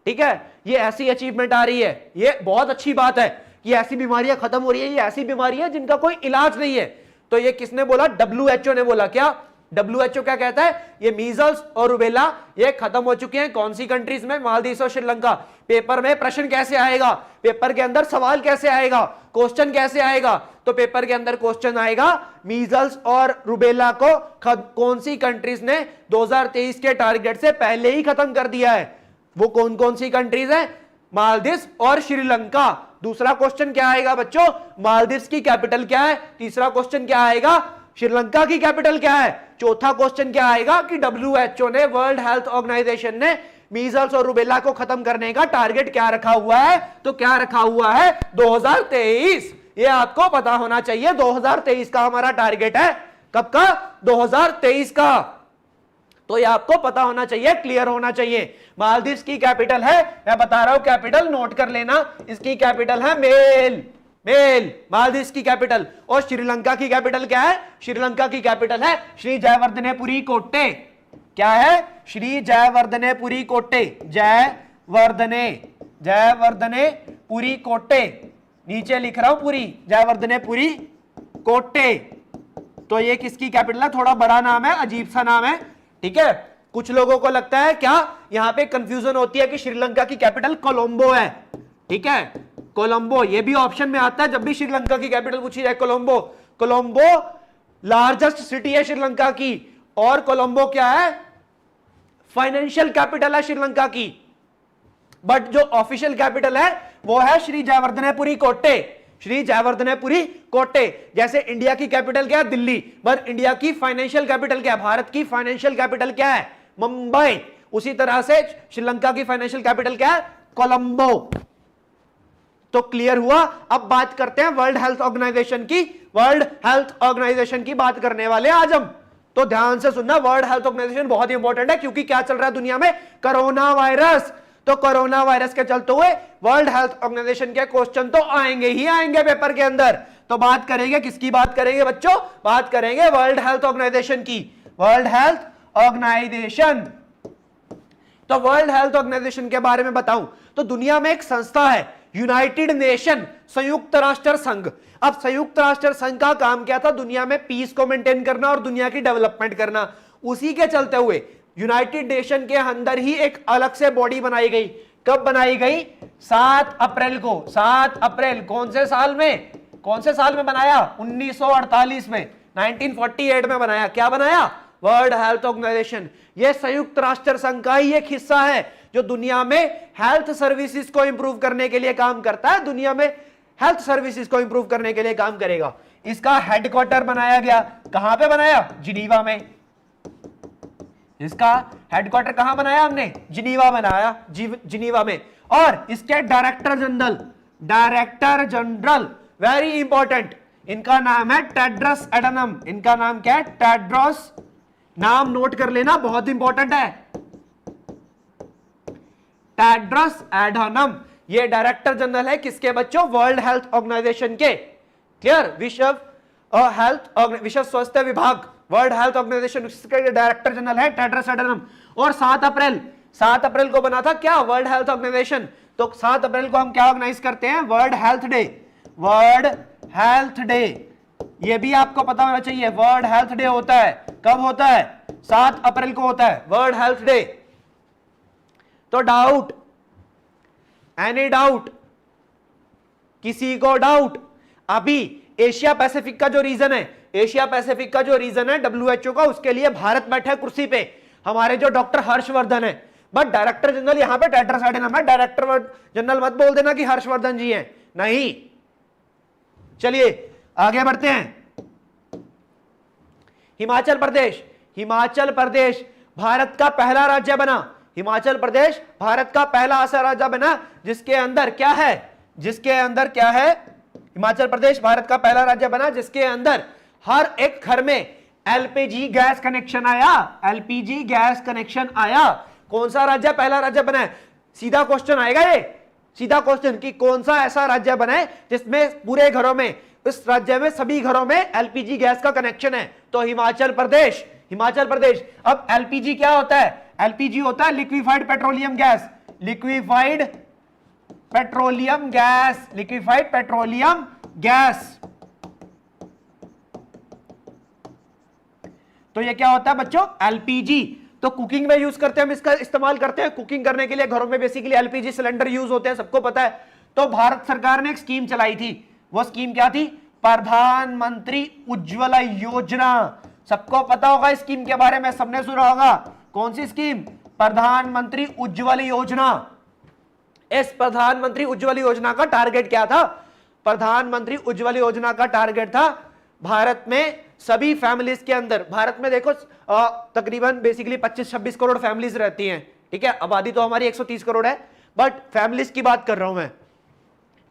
ठीक है। ये ऐसी अचीवमेंट आ रही है, ये बहुत अच्छी बात है कि ऐसी बीमारियां खत्म हो रही है, ये ऐसी बीमारी है जिनका कोई इलाज नहीं है। तो ये किसने बोला, डब्ल्यूएचओ ने बोला। क्या डब्ल्यूएचओ क्या कहता है, ये मीजल्स और रुबेला ये खत्म हो चुके हैं। कौन सी कंट्रीज में, मालदीव्स और श्रीलंका। पेपर में प्रश्न कैसे आएगा, पेपर के अंदर सवाल कैसे आएगा, क्वेश्चन कैसे आएगा, तो पेपर के अंदर क्वेश्चन आएगा मीजल्स और रुबेला को कौन सी कंट्रीज ने 2023 के टारगेट से पहले ही खत्म कर दिया है। वो कौन कौन सी कंट्रीज हैं, मालदीव्स और श्रीलंका। दूसरा क्वेश्चन क्या आएगा बच्चों, मालदीव्स की कैपिटल क्या है। तीसरा क्वेश्चन क्या आएगा, श्रीलंका की कैपिटल क्या है। चौथा क्वेश्चन क्या आएगा कि डब्ल्यूएचओ ने, वर्ल्ड हेल्थ ऑर्गेनाइजेशन ने मीजल्स और रुबेला को खत्म करने का टारगेट क्या रखा हुआ है, तो क्या रखा हुआ है, 2023। ये आपको पता होना चाहिए, 2023 का हमारा टारगेट है। कब का, 2023 का। तो ये आपको पता होना चाहिए, क्लियर होना चाहिए। मालदीव्स की कैपिटल है, मैं बता रहा हूं कैपिटल नोट कर लेना, इसकी कैपिटल है मेल, मेल, मालदीव्स की कैपिटल। और श्रीलंका की कैपिटल क्या है, श्रीलंका की कैपिटल है श्री जयवर्धनेपुरी कोट्टे। क्या है, श्री जयवर्धनेपुरी कोट्टे, जयवर्धनेपुरी कोट्टे, नीचे लिख रहा हूं पूरी, जयवर्धनेपुरी कोट्टे। तो ये किसकी कैपिटल है, थोड़ा बड़ा नाम है, अजीब सा नाम है, ठीक है। कुछ लोगों को लगता है क्या, यहां पे कंफ्यूजन होती है कि श्रीलंका की कैपिटल कोलंबो है, ठीक है, कोलंबो। ये भी ऑप्शन में आता है जब भी श्रीलंका की कैपिटल पूछी जाए, कोलंबो। कोलंबो लार्जेस्ट सिटी है श्रीलंका की, और कोलंबो क्या है, फाइनेंशियल कैपिटल है श्रीलंका की। बट जो ऑफिशियल कैपिटल है वो है श्री जयवर्धनेपुरी कोट्टे, श्री जयवर्धनेपुरी कोट्टे। जैसे इंडिया की कैपिटल क्या है, दिल्ली, पर इंडिया की फाइनेंशियल कैपिटल क्या है, भारत की फाइनेंशियल कैपिटल क्या है, मुंबई। उसी तरह से श्रीलंका की फाइनेंशियल कैपिटल क्या है, कोलंबो। तो क्लियर हुआ। अब बात करते हैं वर्ल्ड हेल्थ ऑर्गेनाइजेशन की, वर्ल्ड हेल्थ ऑर्गेनाइजेशन की बात करने वाले आज हम। तो ध्यान से सुनना, वर्ल्ड हेल्थ ऑर्गेनाइजेशन बहुत ही इंपॉर्टेंट है, क्योंकि क्या चल रहा है दुनिया में, कोरोना वायरस। तो कोरोना वायरस के चलते हुए वर्ल्ड हेल्थ ऑर्गेनाइजेशन के क्वेश्चन तो आएंगे ही आएंगे पेपर के अंदर। तो बात करेंगे किसकी, बात करेंगे बच्चों, बात करेंगे वर्ल्ड हेल्थ ऑर्गेनाइजेशन की। वर्ल्ड हेल्थ ऑर्गेनाइजेशन तो वर्ल्ड हेल्थ ऑर्गेनाइजेशन के बारे में बताऊं तो दुनिया में एक संस्था है यूनाइटेड नेशन, संयुक्त राष्ट्र संघ। अब संयुक्त राष्ट्र संघ का काम क्या था? दुनिया में पीस को मेंटेन करना और दुनिया की डेवलपमेंट करना। उसी के चलते हुए यूनाइटेड नेशन के अंदर ही एक अलग से बॉडी बनाई गई। कब बनाई गई? 7 अप्रैल को। 7 अप्रैल कौन से साल में? कौन से साल में बनाया? 1948 में, 1948 में बनाया। क्या बनाया? World health organisation. यह संयुक्त राष्ट्र संघ का ही एक हिस्सा है जो दुनिया में हेल्थ सर्विसेज को इंप्रूव करने के लिए काम करता है। दुनिया में हेल्थ सर्विसेज को इंप्रूव करने के लिए काम करेगा। इसका हेडक्वार्टर बनाया गया। कहां पे बनाया? जिनीवा में। इसका हेडक्वार्टर कहां बनाया हमने? जिनीवा बनाया, जिनीवा में। और इसके डायरेक्टर जनरल वेरी इंपॉर्टेंट, इनका नाम है टेड्रस एडनम। इनका नाम क्या है? टेड्रोस। नाम नोट कर लेना, बहुत इंपॉर्टेंट है। टेड्रस एडनम ये डायरेक्टर जनरल है किसके बच्चों? वर्ल्ड हेल्थ ऑर्गेनाइजेशन के। क्लियर? विश्व स्वास्थ्य विभाग, वर्ल्ड हेल्थ ऑर्गेनाइजेशन के डायरेक्टर जनरल है टेड्रस एडनम। और 7 अप्रैल को बना था क्या? World health organisation. तो 7 अप्रैल को हम क्या ऑर्गेनाइज करते हैं? World health day. World health day, ये भी आपको पता होना चाहिए। वर्ल्ड हेल्थ डे होता है, कब होता है? 7 अप्रैल को होता है वर्ल्ड हेल्थ डे। तो डाउट, एनी डाउट? किसी को डाउट? अभी एशिया पैसिफिक का जो रीजन है, WHO का, उसके लिए भारत बैठा है कुर्सी पे, हमारे जो डॉक्टर हर्षवर्धन है। बट डायरेक्टर जनरल यहां पे टेड्रस एडनम है। डायरेक्टर जनरल मत बोल देना कि हर्षवर्धन जी हैं, नहीं। चलिए आगे बढ़ते हैं। हिमाचल प्रदेश भारत का पहला राज्य बना। हिमाचल प्रदेश भारत का पहला ऐसा राज्य बना जिसके अंदर क्या है? हिमाचल प्रदेश भारत का पहला राज्य बना जिसके अंदर हर एक घर में एलपीजी गैस कनेक्शन आया। कौन सा राज्य पहला राज्य बना है? सीधा क्वेश्चन आएगा ये, सीधा क्वेश्चन कि कौन सा ऐसा राज्य बना है जिसमें पूरे घरों में, इस राज्य में सभी घरों में एलपीजी गैस का कनेक्शन है? तो हिमाचल प्रदेश। अब एलपीजी क्या होता है? एलपीजी होता है लिक्विफाइड पेट्रोलियम गैस। तो ये क्या होता है बच्चों? एलपीजी। तो कुकिंग में यूज करते हैं, हम इसका इस्तेमाल करते हैं कुकिंग करने के लिए। घरों में बेसिकली एलपीजी सिलेंडर यूज होते हैं, सबको पता है। तो भारत सरकार ने एक स्कीम चलाई थी, वो स्कीम क्या थी? प्रधानमंत्री उज्ज्वला योजना। सबको पता होगा इस स्कीम के बारे में, सबने सुना होगा। कौन सी स्कीम? प्रधानमंत्री उज्ज्वला योजना। इस प्रधानमंत्री उज्ज्वला योजना का टारगेट क्या था? प्रधानमंत्री उज्ज्वला योजना का टारगेट था भारत में सभी फैमिलीज के अंदर, भारत में देखो तकरीबन बेसिकली 25-26 करोड़ फैमिलीज रहती हैं, ठीक है। आबादी तो हमारी 130 करोड़ है, बट फैमिलीज की बात कर रहा हूं मैं।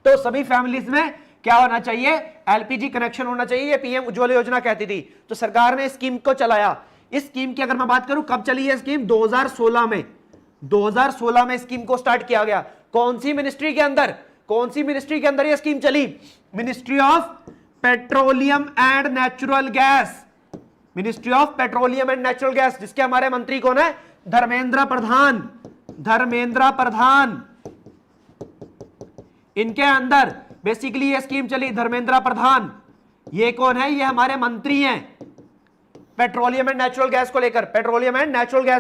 तो सभी फैमिलीज में क्या होना चाहिए? एलपीजी कनेक्शन होना चाहिए। ये पीएम उज्ज्वला योजना कहती थी। तो सरकार ने स्कीम को चलाया। इस स्कीम की अगर मैं बात करूं कब चली है स्कीम? 2016 में। 2016 में स्कीम को स्टार्ट किया गया। कौन सी मिनिस्ट्री के अंदर यह स्कीम चली? Ministry of petroleum and natural gas. जिसके हमारे मंत्री कौन है? धर्मेंद्र प्रधान। इनके अंदर बेसिकली ये स्कीम चली। धर्मेंद्र प्रधान ये कौन है? ये हमारे मंत्री हैं पेट्रोलियम एंड नेचुरल गैस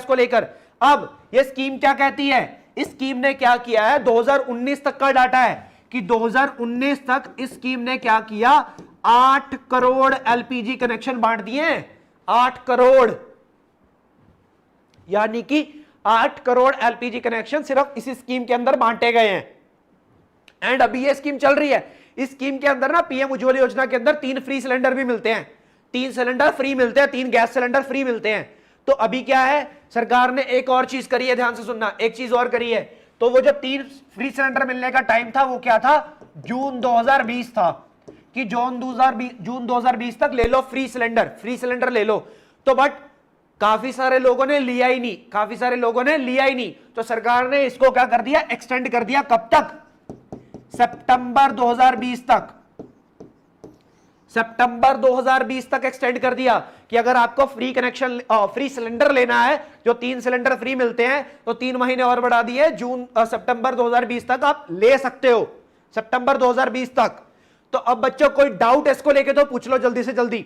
को लेकर। अब ये स्कीम क्या कहती है? इस स्कीम ने क्या किया है? 2019 तक का डाटा है कि 2019 तक इस स्कीम ने क्या किया? 8 करोड़ एलपीजी कनेक्शन बांट दिए। 8 करोड़, यानी कि 8 करोड़ एलपीजी कनेक्शन सिर्फ इसी स्कीम के अंदर बांटे गए हैं। एंड अभी ये स्कीम चल रही है। इस स्कीम के अंदर ना पीएम उज्ज्वला योजना के अंदर 3 फ्री सिलेंडर भी मिलते हैं। 3 सिलेंडर फ्री मिलते हैं, 3 गैस सिलेंडर फ्री मिलते हैं। तो अभी क्या है? सरकार ने एक और चीज करी है, ध्यान से सुनना, एक चीज और करी है। तो वो जो 3 फ्री सिलेंडर मिलने का टाइम था वो क्या था? जून 2020 था कि जून 2020 तक ले लो फ्री सिलेंडर ले लो। तो बट काफी सारे लोगों ने लिया ही नहीं। तो सरकार ने इसको क्या कर दिया? एक्सटेंड कर दिया। कब तक? सितंबर 2020 तक। सितंबर 2020 तक एक्सटेंड कर दिया कि अगर आपको फ्री कनेक्शन फ्री सिलेंडर लेना है, जो 3 सिलेंडर फ्री मिलते हैं, तो 3 महीने और बढ़ा दिए, सितंबर 2020 तक आप ले सकते हो, सितंबर 2020 तक। तो अब बच्चों कोई डाउट इसको लेके तो पूछ लो जल्दी से जल्दी,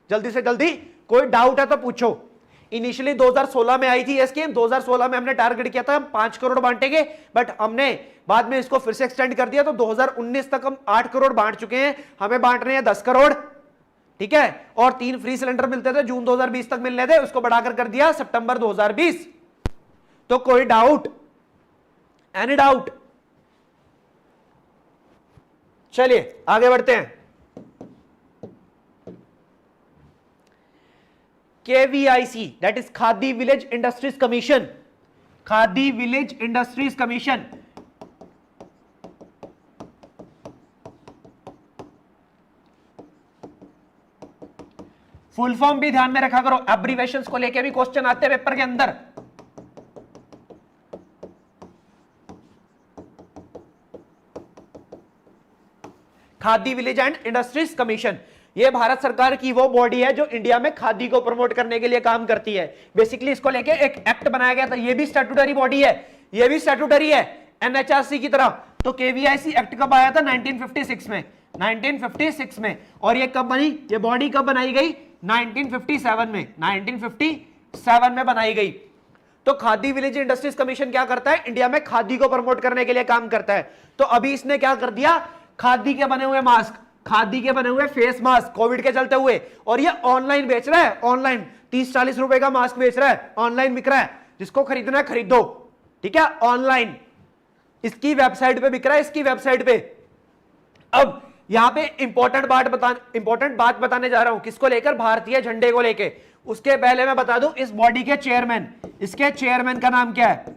जल्दी से जल्दी, कोई डाउट है तो पूछो। इनिशियली 2016 में आई थी ये स्कीम, 2016 में हमने टारगेट किया था हम 5 करोड़ बांटेंगे, बट हमने बाद में इसको फिर से एक्सटेंड कर दिया, तो 2019 तक हम 8 करोड़ बांट चुके हैं, हमें बांटने हैं 10 करोड़, ठीक है। और 3 फ्री सिलेंडर मिलते थे, जून 2020 तक मिलने थे, उसको बढ़ाकर कर दिया सितंबर 2020। तो कोई डाउट, एनी डाउट? चलिए आगे बढ़ते हैं। KVIC, that is khadi village industries commission, khadi village industries commission, full form भी ध्यान में रखा करो, एब्रीवेशंस को लेके भी क्वेश्चन आते हैं पेपर के अंदर। Khadi village and industries commission, ये भारत सरकार की वो बॉडी है जो इंडिया में खादी को प्रमोट करने के लिए काम करती है। बेसिकली इसको लेके एक एक्ट बनाया गया था, ये भी स्टैट्यूटरी बॉडी है, ये भी स्टैट्यूटरी है NHRC की तरह। तो KVIC एक्ट कब आया था? 1956 में, 1956 में। और ये कब बनी, ये बॉडी कब बनाई गई? 1957 में, 1957 में बनाई गई। तो खादी विलेज इंडस्ट्रीज कमीशन क्या करता है? इंडिया में खादी को प्रमोट करने के लिए काम करता है। तो अभी इसने क्या कर दिया, खादी के बने हुए मास्क, खादी के बने हुए फेस मास्क कोविड के चलते हुए, और ये ऑनलाइन बेच रहा है, ऑनलाइन 30-40 रुपए का मास्क बेच रहा है, ऑनलाइन बिक रहा है, जिसको खरीदना है खरीदो, ठीक है, ऑनलाइन इसकी वेबसाइट पे बिक रहा है, इसकी वेबसाइट पे। अब यहां पे इंपॉर्टेंट बात बताने जा रहा हूं, किसको लेकर? भारतीय झंडे को लेके। उसके पहले मैं बता दूं इस बॉडी के चेयरमैन, इसके चेयरमैन का नाम क्या है?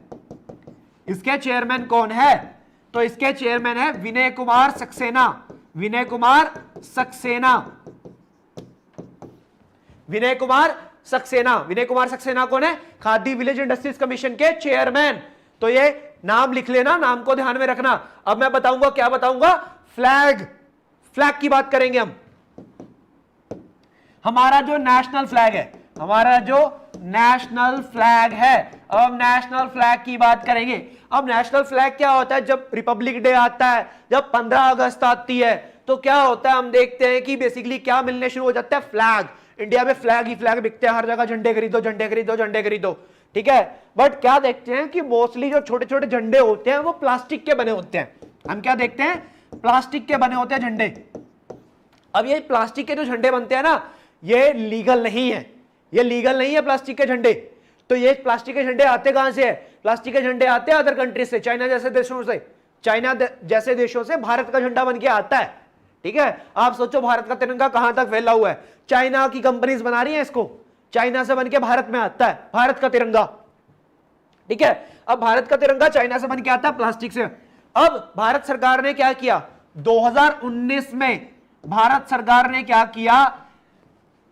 इसके चेयरमैन कौन है? तो इसके चेयरमैन है विनय कुमार सक्सेना, विनय कुमार सक्सेना, विनय कुमार सक्सेना। विनय कुमार सक्सेना कौन है? खादी विलेज इंडस्ट्रीज कमीशन के चेयरमैन। तो ये नाम लिख लेना, नाम को ध्यान में रखना। अब मैं बताऊंगा, क्या बताऊंगा? फ्लैग, फ्लैग की बात करेंगे हम। हमारा जो नेशनल फ्लैग है, हमारा जो नेशनल फ्लैग है, अब नेशनल फ्लैग की बात करेंगे। अब नेशनल फ्लैग क्या होता है? जब रिपब्लिक डे आता है, जब 15 अगस्त आती है, तो क्या होता है? हम देखते हैं कि बेसिकली क्या मिलने शुरू हो जाता है? फ्लैग। इंडिया में फ्लैग ही फ्लैग बिकते हैं, हर जगह झंडे खरीदो, झंडे खरीदो, झंडे खरीदो, ठीक है। बट क्या देखते हैं कि मोस्टली जो छोटे छोटे झंडे होते हैं वो प्लास्टिक के बने होते हैं। हम क्या देखते हैं? प्लास्टिक के बने होते हैं झंडे। अब ये प्लास्टिक के जो झंडे बनते हैं ना, ये लीगल नहीं है, ये लीगल नहीं है प्लास्टिक के झंडे। तो ये प्लास्टिक के झंडे आते कहां से है? प्लास्टिक के झंडे आते हैं अदर कंट्रीज से, चाइना जैसे देशों से, चाइना जैसे देशों से भारत का झंडा बन के आता है, ठीक है। आप सोचो भारत का तिरंगा कहां तक फैला हुआ है, चाइना की कंपनीज बना रही है इसको, चाइना से बन के भारत में आता है भारत का तिरंगा, ठीक है। अब भारत का तिरंगा चाइना से बन के आता है प्लास्टिक से। अब भारत सरकार ने क्या किया? 2019 में भारत सरकार ने क्या किया?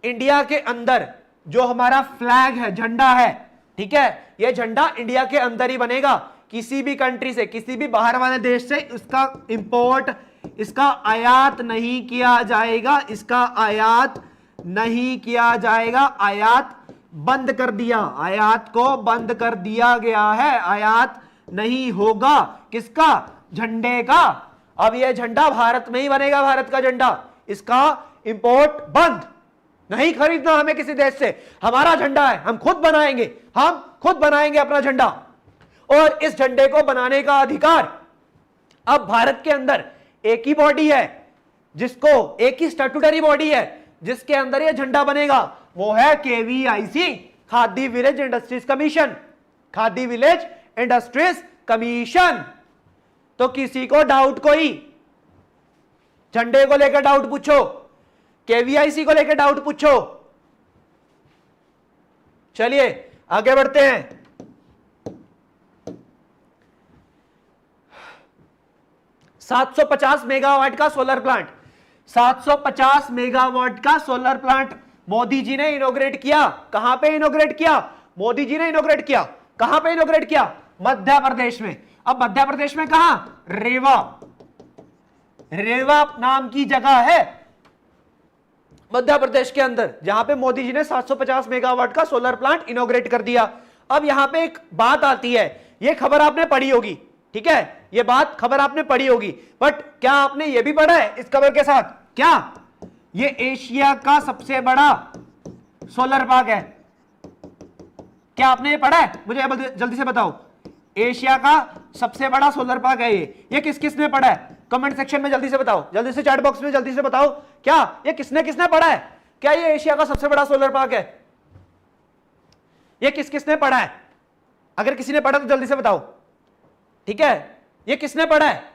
इंडिया के अंदर जो हमारा फ्लैग है, झंडा है, ठीक है, यह झंडा इंडिया के अंदर ही बनेगा। किसी भी कंट्री से, किसी भी बाहर वाले देश से इसका इंपोर्ट, इसका आयात नहीं किया जाएगा, इसका आयात नहीं किया जाएगा। आयात बंद कर दिया, आयात को बंद कर दिया गया है, आयात नहीं होगा। किसका? झंडे का। अब यह झंडा भारत में ही बनेगा, भारत का झंडा, इसका इंपोर्ट बंद, नहीं खरीदना हमें किसी देश से। हमारा झंडा है, हम खुद बनाएंगे, हम खुद बनाएंगे अपना झंडा। और इस झंडे को बनाने का अधिकार अब भारत के अंदर एक ही बॉडी है, जिसको, एक ही स्टैट्यूटरी बॉडी है जिसके अंदर यह झंडा बनेगा, वो है KVIC, khadi village industries commission, khadi village industries commission. तो किसी को डाउट, कोई झंडे को लेकर डाउट पूछो, KVIC को लेकर डाउट पूछो। चलिए आगे बढ़ते हैं। $750 मेगावाट का सोलर प्लांट, 750 मेगावाट का सोलर प्लांट मोदी जी ने इनॉग्रेट किया। कहां पे इनॉग्रेट किया? मोदी जी ने इनॉग्रेट किया। कहां पे इनॉग्रेट किया? मध्य प्रदेश में। अब मध्य प्रदेश में कहां? रेवा, रेवा नाम की जगह है, मध्य प्रदेश के अंदर, जहां पे मोदी जी ने 750 मेगावाट का सोलर प्लांट इनॉग्रेट कर दिया। अब यहां पे एक बात आती है, ये खबर आपने पढ़ी होगी, ठीक है, ये बात खबर आपने पढ़ी होगी, बट क्या आपने ये भी पढ़ा है इस खबर के साथ, क्या ये एशिया का सबसे बड़ा सोलर पार्क है? क्या आपने ये पढ़ा है? मुझे जल्दी से बताओ, एशिया का सबसे बड़ा सोलर पार्क है ये किस किसने पढ़ा है? कमेंट सेक्शन में जल्दी से बताओ, जल्दी से चैट बॉक्स में जल्दी से बताओ, क्या ये किसने किसने पढ़ा है? क्या ये एशिया का सबसे बड़ा सोलर पार्क है? ये किस किसने पढ़ा है? अगर किसी ने पढ़ा तो जल्दी से बताओ, ठीक है, ये किसने पढ़ा है?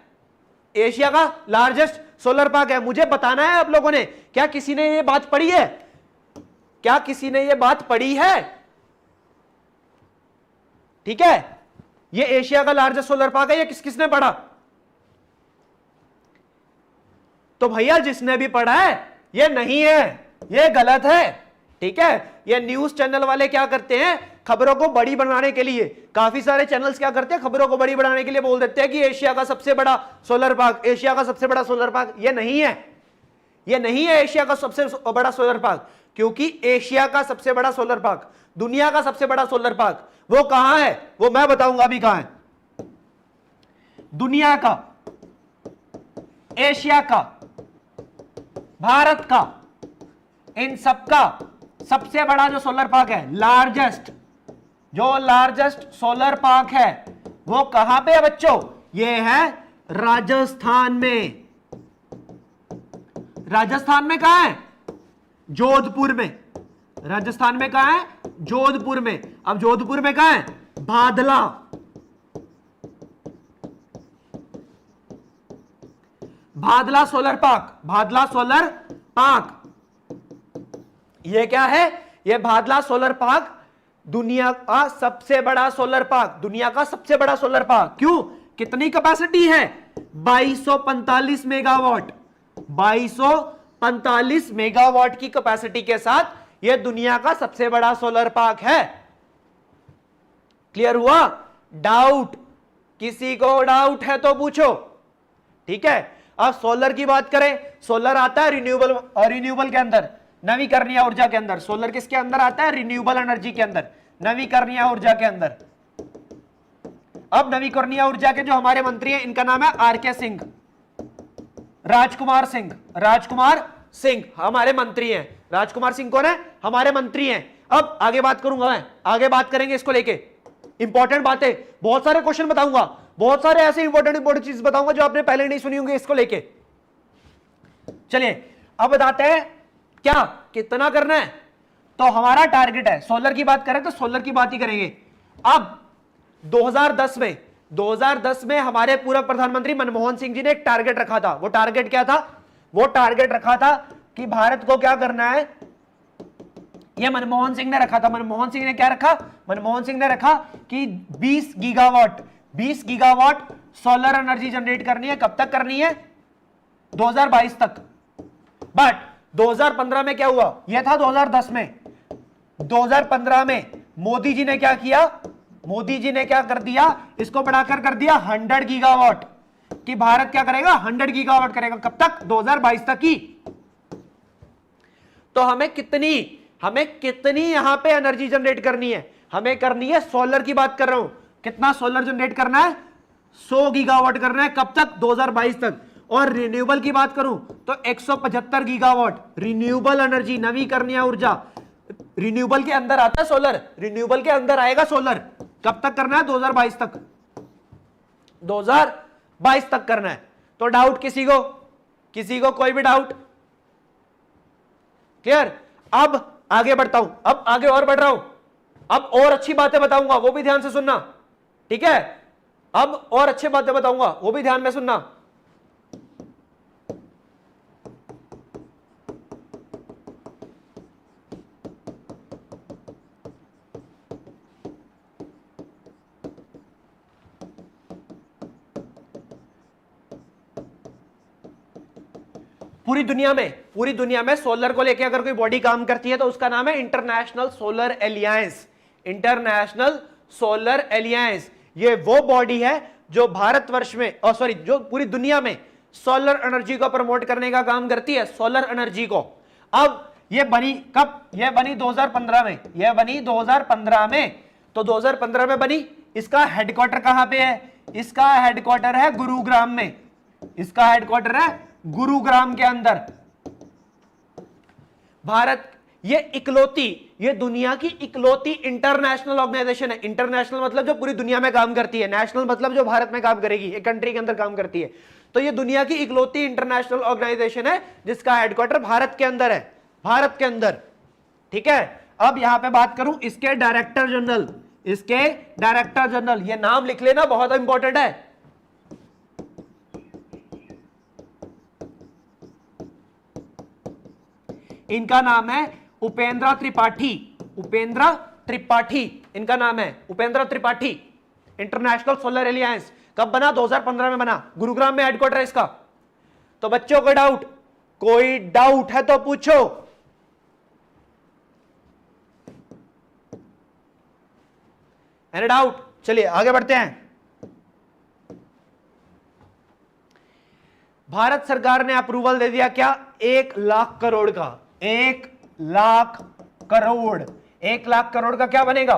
एशिया का लार्जेस्ट सोलर पार्क है, मुझे बताना है आप लोगों ने, क्या किसी ने ये बात पढ़ी है? क्या किसी ने ये बात पढ़ी है? ठीक है, ये एशिया का लार्जेस्ट सोलर पार्क है, ये किस किसने पढ़ा? तो भैया जिसने भी पढ़ा है, ये नहीं है, ये गलत है, ठीक है। ये न्यूज चैनल वाले क्या करते हैं, खबरों को बड़ी बनाने के लिए, काफी सारे चैनल्स क्या करते हैं, खबरों को बड़ी बनाने के लिए बोल देते हैं कि एशिया का सबसे बड़ा सोलर पार्क, एशिया का सबसे बड़ा सोलर पार्क। ये नहीं है, ये नहीं है एशिया का सबसे बड़ा सोलर पार्क, क्योंकि एशिया का सबसे बड़ा सोलर पार्क, दुनिया का सबसे बड़ा सोलर पार्क वो कहां है, वो मैं बताऊंगा अभी कहां है। दुनिया का, एशिया का, भारत का, इन सबका सबसे बड़ा जो सोलर पार्क है, लार्जेस्ट, जो लार्जेस्ट सोलर पार्क है वो कहां पे है बच्चों? ये है राजस्थान में। राजस्थान में कहां है? जोधपुर में। राजस्थान में कहां है? जोधपुर में। अब जोधपुर में कहां है? भादला। भादला सोलर पार्क, भादला सोलर पार्क, ये क्या है? ये भादला सोलर पार्क दुनिया का सबसे बड़ा सोलर पार्क, दुनिया का सबसे बड़ा सोलर पार्क। क्यों? कितनी कैपेसिटी है? 2245 मेगावाट, 2245 मेगावाट की कैपेसिटी के साथ यह दुनिया का सबसे बड़ा सोलर पार्क है। क्लियर हुआ? डाउट? किसी को डाउट है तो पूछो, ठीक है। अब सोलर की बात करें, सोलर आता है रिन्यूएबल, और रिन्यूएबल के अंदर, नवीकरणीय ऊर्जा के अंदर। सोलर किसके अंदर आता है? रिन्यूएबल एनर्जी के अंदर, नवीकरणीय ऊर्जा के अंदर। अब नवीकरणीय ऊर्जा के जो हमारे मंत्री हैं, इनका नाम है आर.के. सिंह, राजकुमार सिंह, राजकुमार सिंह हमारे मंत्री हैं। राजकुमार सिंह कौन है? हमारे मंत्री हैं। अब आगे बात करूंगा मैं, आगे बात करेंगे इसको लेके, इंपॉर्टेंट बातें, बहुत सारे क्वेश्चन बताऊंगा, बहुत सारे ऐसे इंपॉर्टेंट चीज बताऊंगा जो आपने पहले नहीं सुनी होंगी इसको लेके। चलिए अब बताते हैं क्या कितना करना है। तो हमारा टारगेट है, सोलर की बात करें तो सोलर की बात ही करेंगे। अब 2010 में हमारे पूर्व प्रधानमंत्री मनमोहन सिंह जी ने एक टारगेट रखा था। वो टारगेट क्या था? वो टारगेट रखा था कि भारत को क्या करना है, ये मनमोहन सिंह ने रखा था। मनमोहन सिंह ने क्या रखा? मनमोहन सिंह ने रखा कि 20 गीगावाट सोलर एनर्जी जनरेट करनी है। कब तक करनी है? 2022 तक। बट 2015 में क्या हुआ? यह था 2010 में। 2015 में मोदी जी ने क्या किया? मोदी जी ने क्या कर दिया? इसको बढ़ाकर कर दिया 100 गीगावाट, कि भारत क्या करेगा? 100 गीगावाट करेगा। कब तक? 2022 तक की। तो हमें कितनी यहां पे एनर्जी जनरेट करनी है? हमें करनी है, सोलर की बात कर रहा हूं, कितना सोलर जनरेट करना है? 100 गीगावाट करना है। कब तक? 2022 तक। और रिन्यूएबल की बात करूं तो 175 गीगावाट रिन्यूएबल एनर्जी, नवीकरणीय ऊर्जा। रिन्यूएबल के अंदर आता है सोलर, रिन्यूएबल के अंदर आएगा सोलर। कब तक करना है? 2022 तक। 2022 तक करना है। तो डाउट किसी को कोई भी डाउट? क्लियर? अब आगे बढ़ता हूं, अब आगे और बढ़ रहा हूं, अब और अच्छी बातें बताऊंगा, वो भी ध्यान से सुनना, ठीक है। अब और अच्छी बातें बताऊंगा, वो भी ध्यान में सुनना। पूरी दुनिया में सोलर को लेकर अगर कोई बॉडी काम करती है तो उसका नाम है international solar aliens. International solar aliens ये वो बॉडी है जो भारतवर्ष में, जो पूरी दुनिया में सोलर एनर्जी को प्रमोट करने का काम करती है, सोलर एनर्जी को। अब ये बनी कब? ये बनी 2015 में, ये बनी 2015 में। तो 2015 में बनी। इसका हेडक्वार्टर कहां पे है? इसका हेडक्वार्टर है गुरुग्राम में, इसका हेडक्वार्टर है गुरुग्राम के अंदर। भारत ये इकलौती, ये दुनिया की इकलौती इंटरनेशनल ऑर्गेनाइजेशन है। इंटरनेशनल मतलब जो पूरी दुनिया में काम करती है, नेशनल मतलब जो भारत में काम करेगी, एक कंट्री के अंदर काम करती है। तो ये दुनिया की इकलौती इंटरनेशनल ऑर्गेनाइजेशन है जिसका हेडक्वार्टर भारत के अंदर है, भारत के अंदर। ठीक है, अब यहां पे बात करूं इसके डायरेक्टर जनरल, इसके डायरेक्टर जनरल, ये नाम लिख लेना, बहुत इंपॉर्टेंट है। इनका नाम है उपेंद्र त्रिपाठी, उपेंद्र त्रिपाठी इनका नाम है, Upendra Tripathi. International solar aliens कब बना? 2015 में बना, गुरुग्राम में हेडक्वार्टर है इसका। तो बच्चों को डाउट, कोई डाउट है तो पूछो। Any doubt? चलिए आगे बढ़ते हैं। भारत सरकार ने अप्रूवल दे दिया क्या? 1 लाख करोड़ का, 1 लाख करोड़, 1 लाख करोड़ का क्या बनेगा?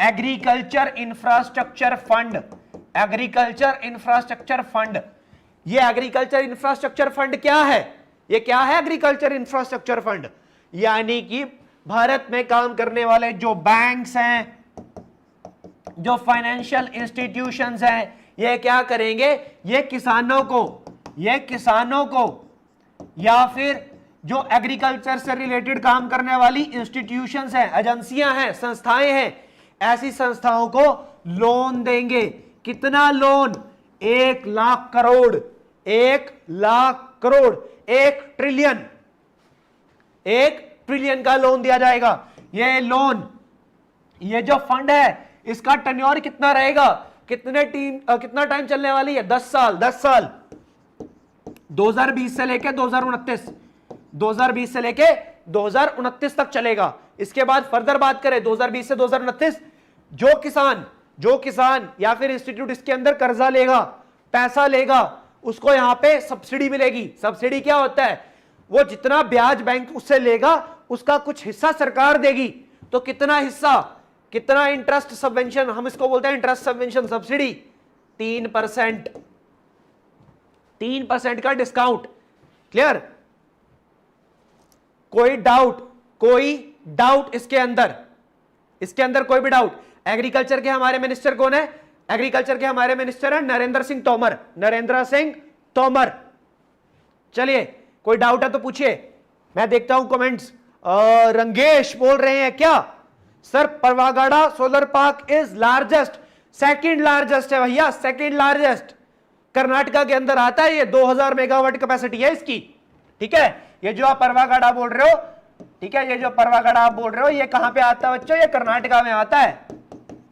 Agriculture infrastructure fund, agriculture infrastructure fund. ये एग्रीकल्चर इंफ्रास्ट्रक्चर फंड क्या है? ये क्या है एग्रीकल्चर इंफ्रास्ट्रक्चर फंड? यानी कि भारत में काम करने वाले जो बैंक्स हैं, जो फाइनेंशियल इंस्टीट्यूशंस हैं, ये क्या करेंगे? ये किसानों को या फिर जो एग्रीकल्चर से रिलेटेड काम करने वाली इंस्टीट्यूशंस हैं, एजेंसियां हैं, संस्थाएं हैं, ऐसी संस्थाओं को लोन देंगे। कितना loan? 1 lakh crore, 1 lakh crore, 1 trillion, 1 trillion का लोन दिया जाएगा। ये लोन, ये जो फंड है, इसका टेन्योर कितना रहेगा? कितना टाइम चलने वाली है? 10 साल, 10 साल, 2020 से लेके 2029, 2020 से लेके 2029 तक चलेगा। इसके बाद फर्दर बात करें 2020 से 2029, जो किसान या फिर इंस्टीट्यूट इसके अंदर कर्जा लेगा, पैसा लेगा, उसको यहां पे सब्सिडी मिलेगी। सब्सिडी क्या होता है? वो जितना ब्याज बैंक उससे लेगा उसका कुछ हिस्सा सरकार देगी। तो कितना हिस्सा? कितना इंटरेस्ट सबवेंशन, हम इसको बोलते हैं इंटरेस्ट सबवेंशन सब्सिडी, 3%, 3% का डिस्काउंट। क्लियर? कोई डाउट इसके अंदर कोई भी डाउट? एग्रीकल्चर के हमारे मिनिस्टर कौन है? एग्रीकल्चर के हमारे मिनिस्टर है नरेंद्र सिंह तोमर, नरेंद्र सिंह तोमर। चलिए कोई डाउट है तो पूछिए, मैं देखता हूं कमेंट्स। रंगेश बोल रहे हैं क्या sir Pavagada solar park is largest? Second largest है भैया, सेकंड लार्जेस्ट। कर्नाटका के अंदर आता है, ये 2000 मेगावाट कैपेसिटी है इसकी। ठीक है, ये जो आप परवागड़ा बोल रहे हो, ठीक है, ये जो परवागड़ा आप बोल रहे हो, ये कहां पे आता है बच्चों? ये कर्नाटका में आता है।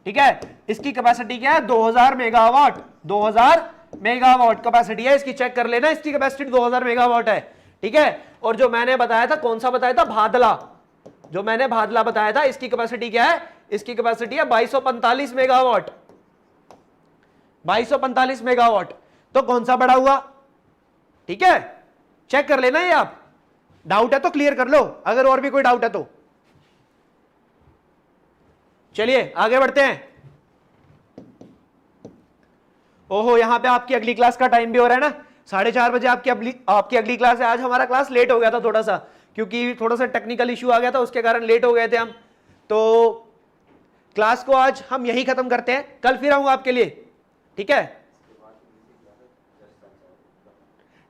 ठीक है, इसकी कैपेसिटी क्या है? 2000 मेगावाट, 2000 मेगावाट कैपेसिटी है इसकी। चेक कर लेना, इसकी कैपेसिटी 2000 मेगावाट है। ठीक है, और जो मैंने बताया था, कौन सा बताया था? भादला, जो मैंने भादला बताया था, इसकी कैपेसिटी क्या है? इसकी कैपेसिटी है 2245 मेगावाट, 2245 मेगावाट। तो कौन सा बड़ा हुआ? ठीक है, चेक कर लेना ये आप। डाउट है तो क्लियर कर लो, अगर और भी कोई डाउट है तो। चलिए आगे बढ़ते हैं। ओहो, यहां पे आपकी अगली क्लास का टाइम भी हो रहा है ना, 4:30 बजे आपकी अगली क्लास है। आज हमारा क्लास लेट हो गया था थोड़ा सा, क्योंकि थोड़ा सा टेक्निकल इशू आ गया था, उसके कारण लेट हो गए थे हम। तो क्लास को आज हम यही खत्म करते हैं, कल फिर आऊंगा आपके लिए। ठीक है,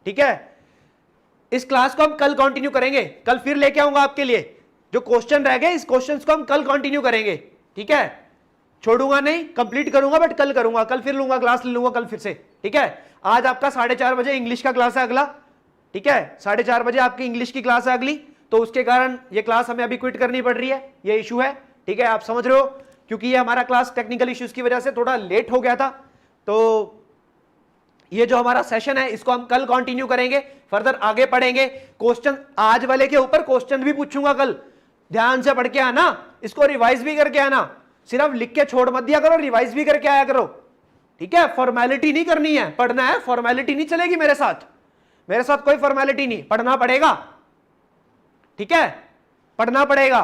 ठीक है, इस क्लास को हम कल कंटिन्यू करेंगे, कल फिर लेके आऊंगा आपके लिए। जो क्वेश्चन रह गए, इस क्वेश्चंस को हम कल कंटिन्यू करेंगे। ठीक है, छोड़ूंगा नहीं, कंप्लीट करूंगा, बट कल करूंगा, कल फिर लूंगा, क्लास ले लूंगा कल फिर से। ठीक है, आज आपका 4:30 बजे इंग्लिश का क्लास है अगला। ठीक है, 4:30 बजे आपकी इंग्लिश की क्लास है अगली, तो उसके कारण ये क्लास हमें अभी क्विट करनी पड़ रही है, ये इशू है। ठीक है, आप समझ रहे हो, क्योंकि ये हमारा क्लास टेक्निकल इश्यूज की वजह से थोड़ा लेट हो गया था। तो ये जो हमारा सेशन है इसको हम कल कंटिन्यू करेंगे, फर्दर आगे पढ़ेंगे। क्वेश्चन आज वाले के ऊपर क्वेश्चन भी पूछूंगा कल, ध्यान से पढ़ के आना, इसको रिवाइज भी करके आना, सिर्फ लिख के छोड़ मत दिया करो, रिवाइज भी करके आया करो। ठीक है, फॉर्मेलिटी नहीं करनी है, पढ़ना है, फॉर्मेलिटी नहीं चलेगी मेरे साथ कोई फॉर्मेलिटी नहीं, पढ़ना पड़ेगा। ठीक है, पढ़ना पड़ेगा।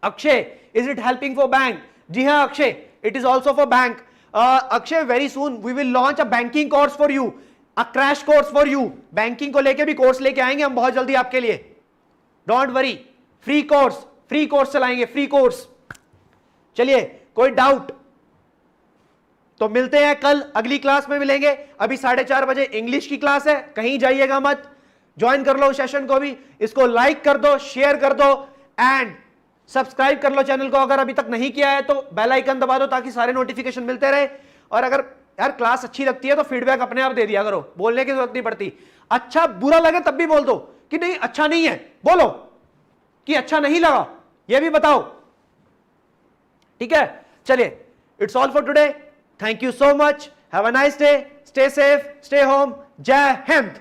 Akshay, is it helping for bank? जी हाँ Akshay, it is also for bank. Akshay, very soon we will launch a banking course for you, a crash course for you. Banking को लेके भी कोर्स लेके आएंगे हम बहुत जल्दी आपके लिए, डोंट वरी। फ्री कोर्स चलाएंगे, फ्री कोर्स। चलिए, कोई डाउट तो मिलते हैं कल, अगली क्लास में मिलेंगे। अभी 4:30 बजे इंग्लिश की क्लास है, कहीं जाइएगा मत, ज्वाइन कर लो सेशन को भी। इसको लाइक कर दो, शेयर कर दो एंड सब्सक्राइब कर लो चैनल को अगर अभी तक नहीं किया है तो। बेल आइकन दबा दो ताकि सारे नोटिफिकेशन मिलते रहे। और अगर यार क्लास अच्छी लगती है तो फीडबैक अपने आप दे दिया करो, बोलने की जरूरत नहीं पड़ती। अच्छा बुरा लगे तब भी बोल दो कि नहीं अच्छा नहीं है, बोलो कि अच्छा नहीं लगा, ये भी बताओ, ठीक है। चलिए, it's all for today, thank you so much, have a nice day, stay safe, stay home, जय हिंद।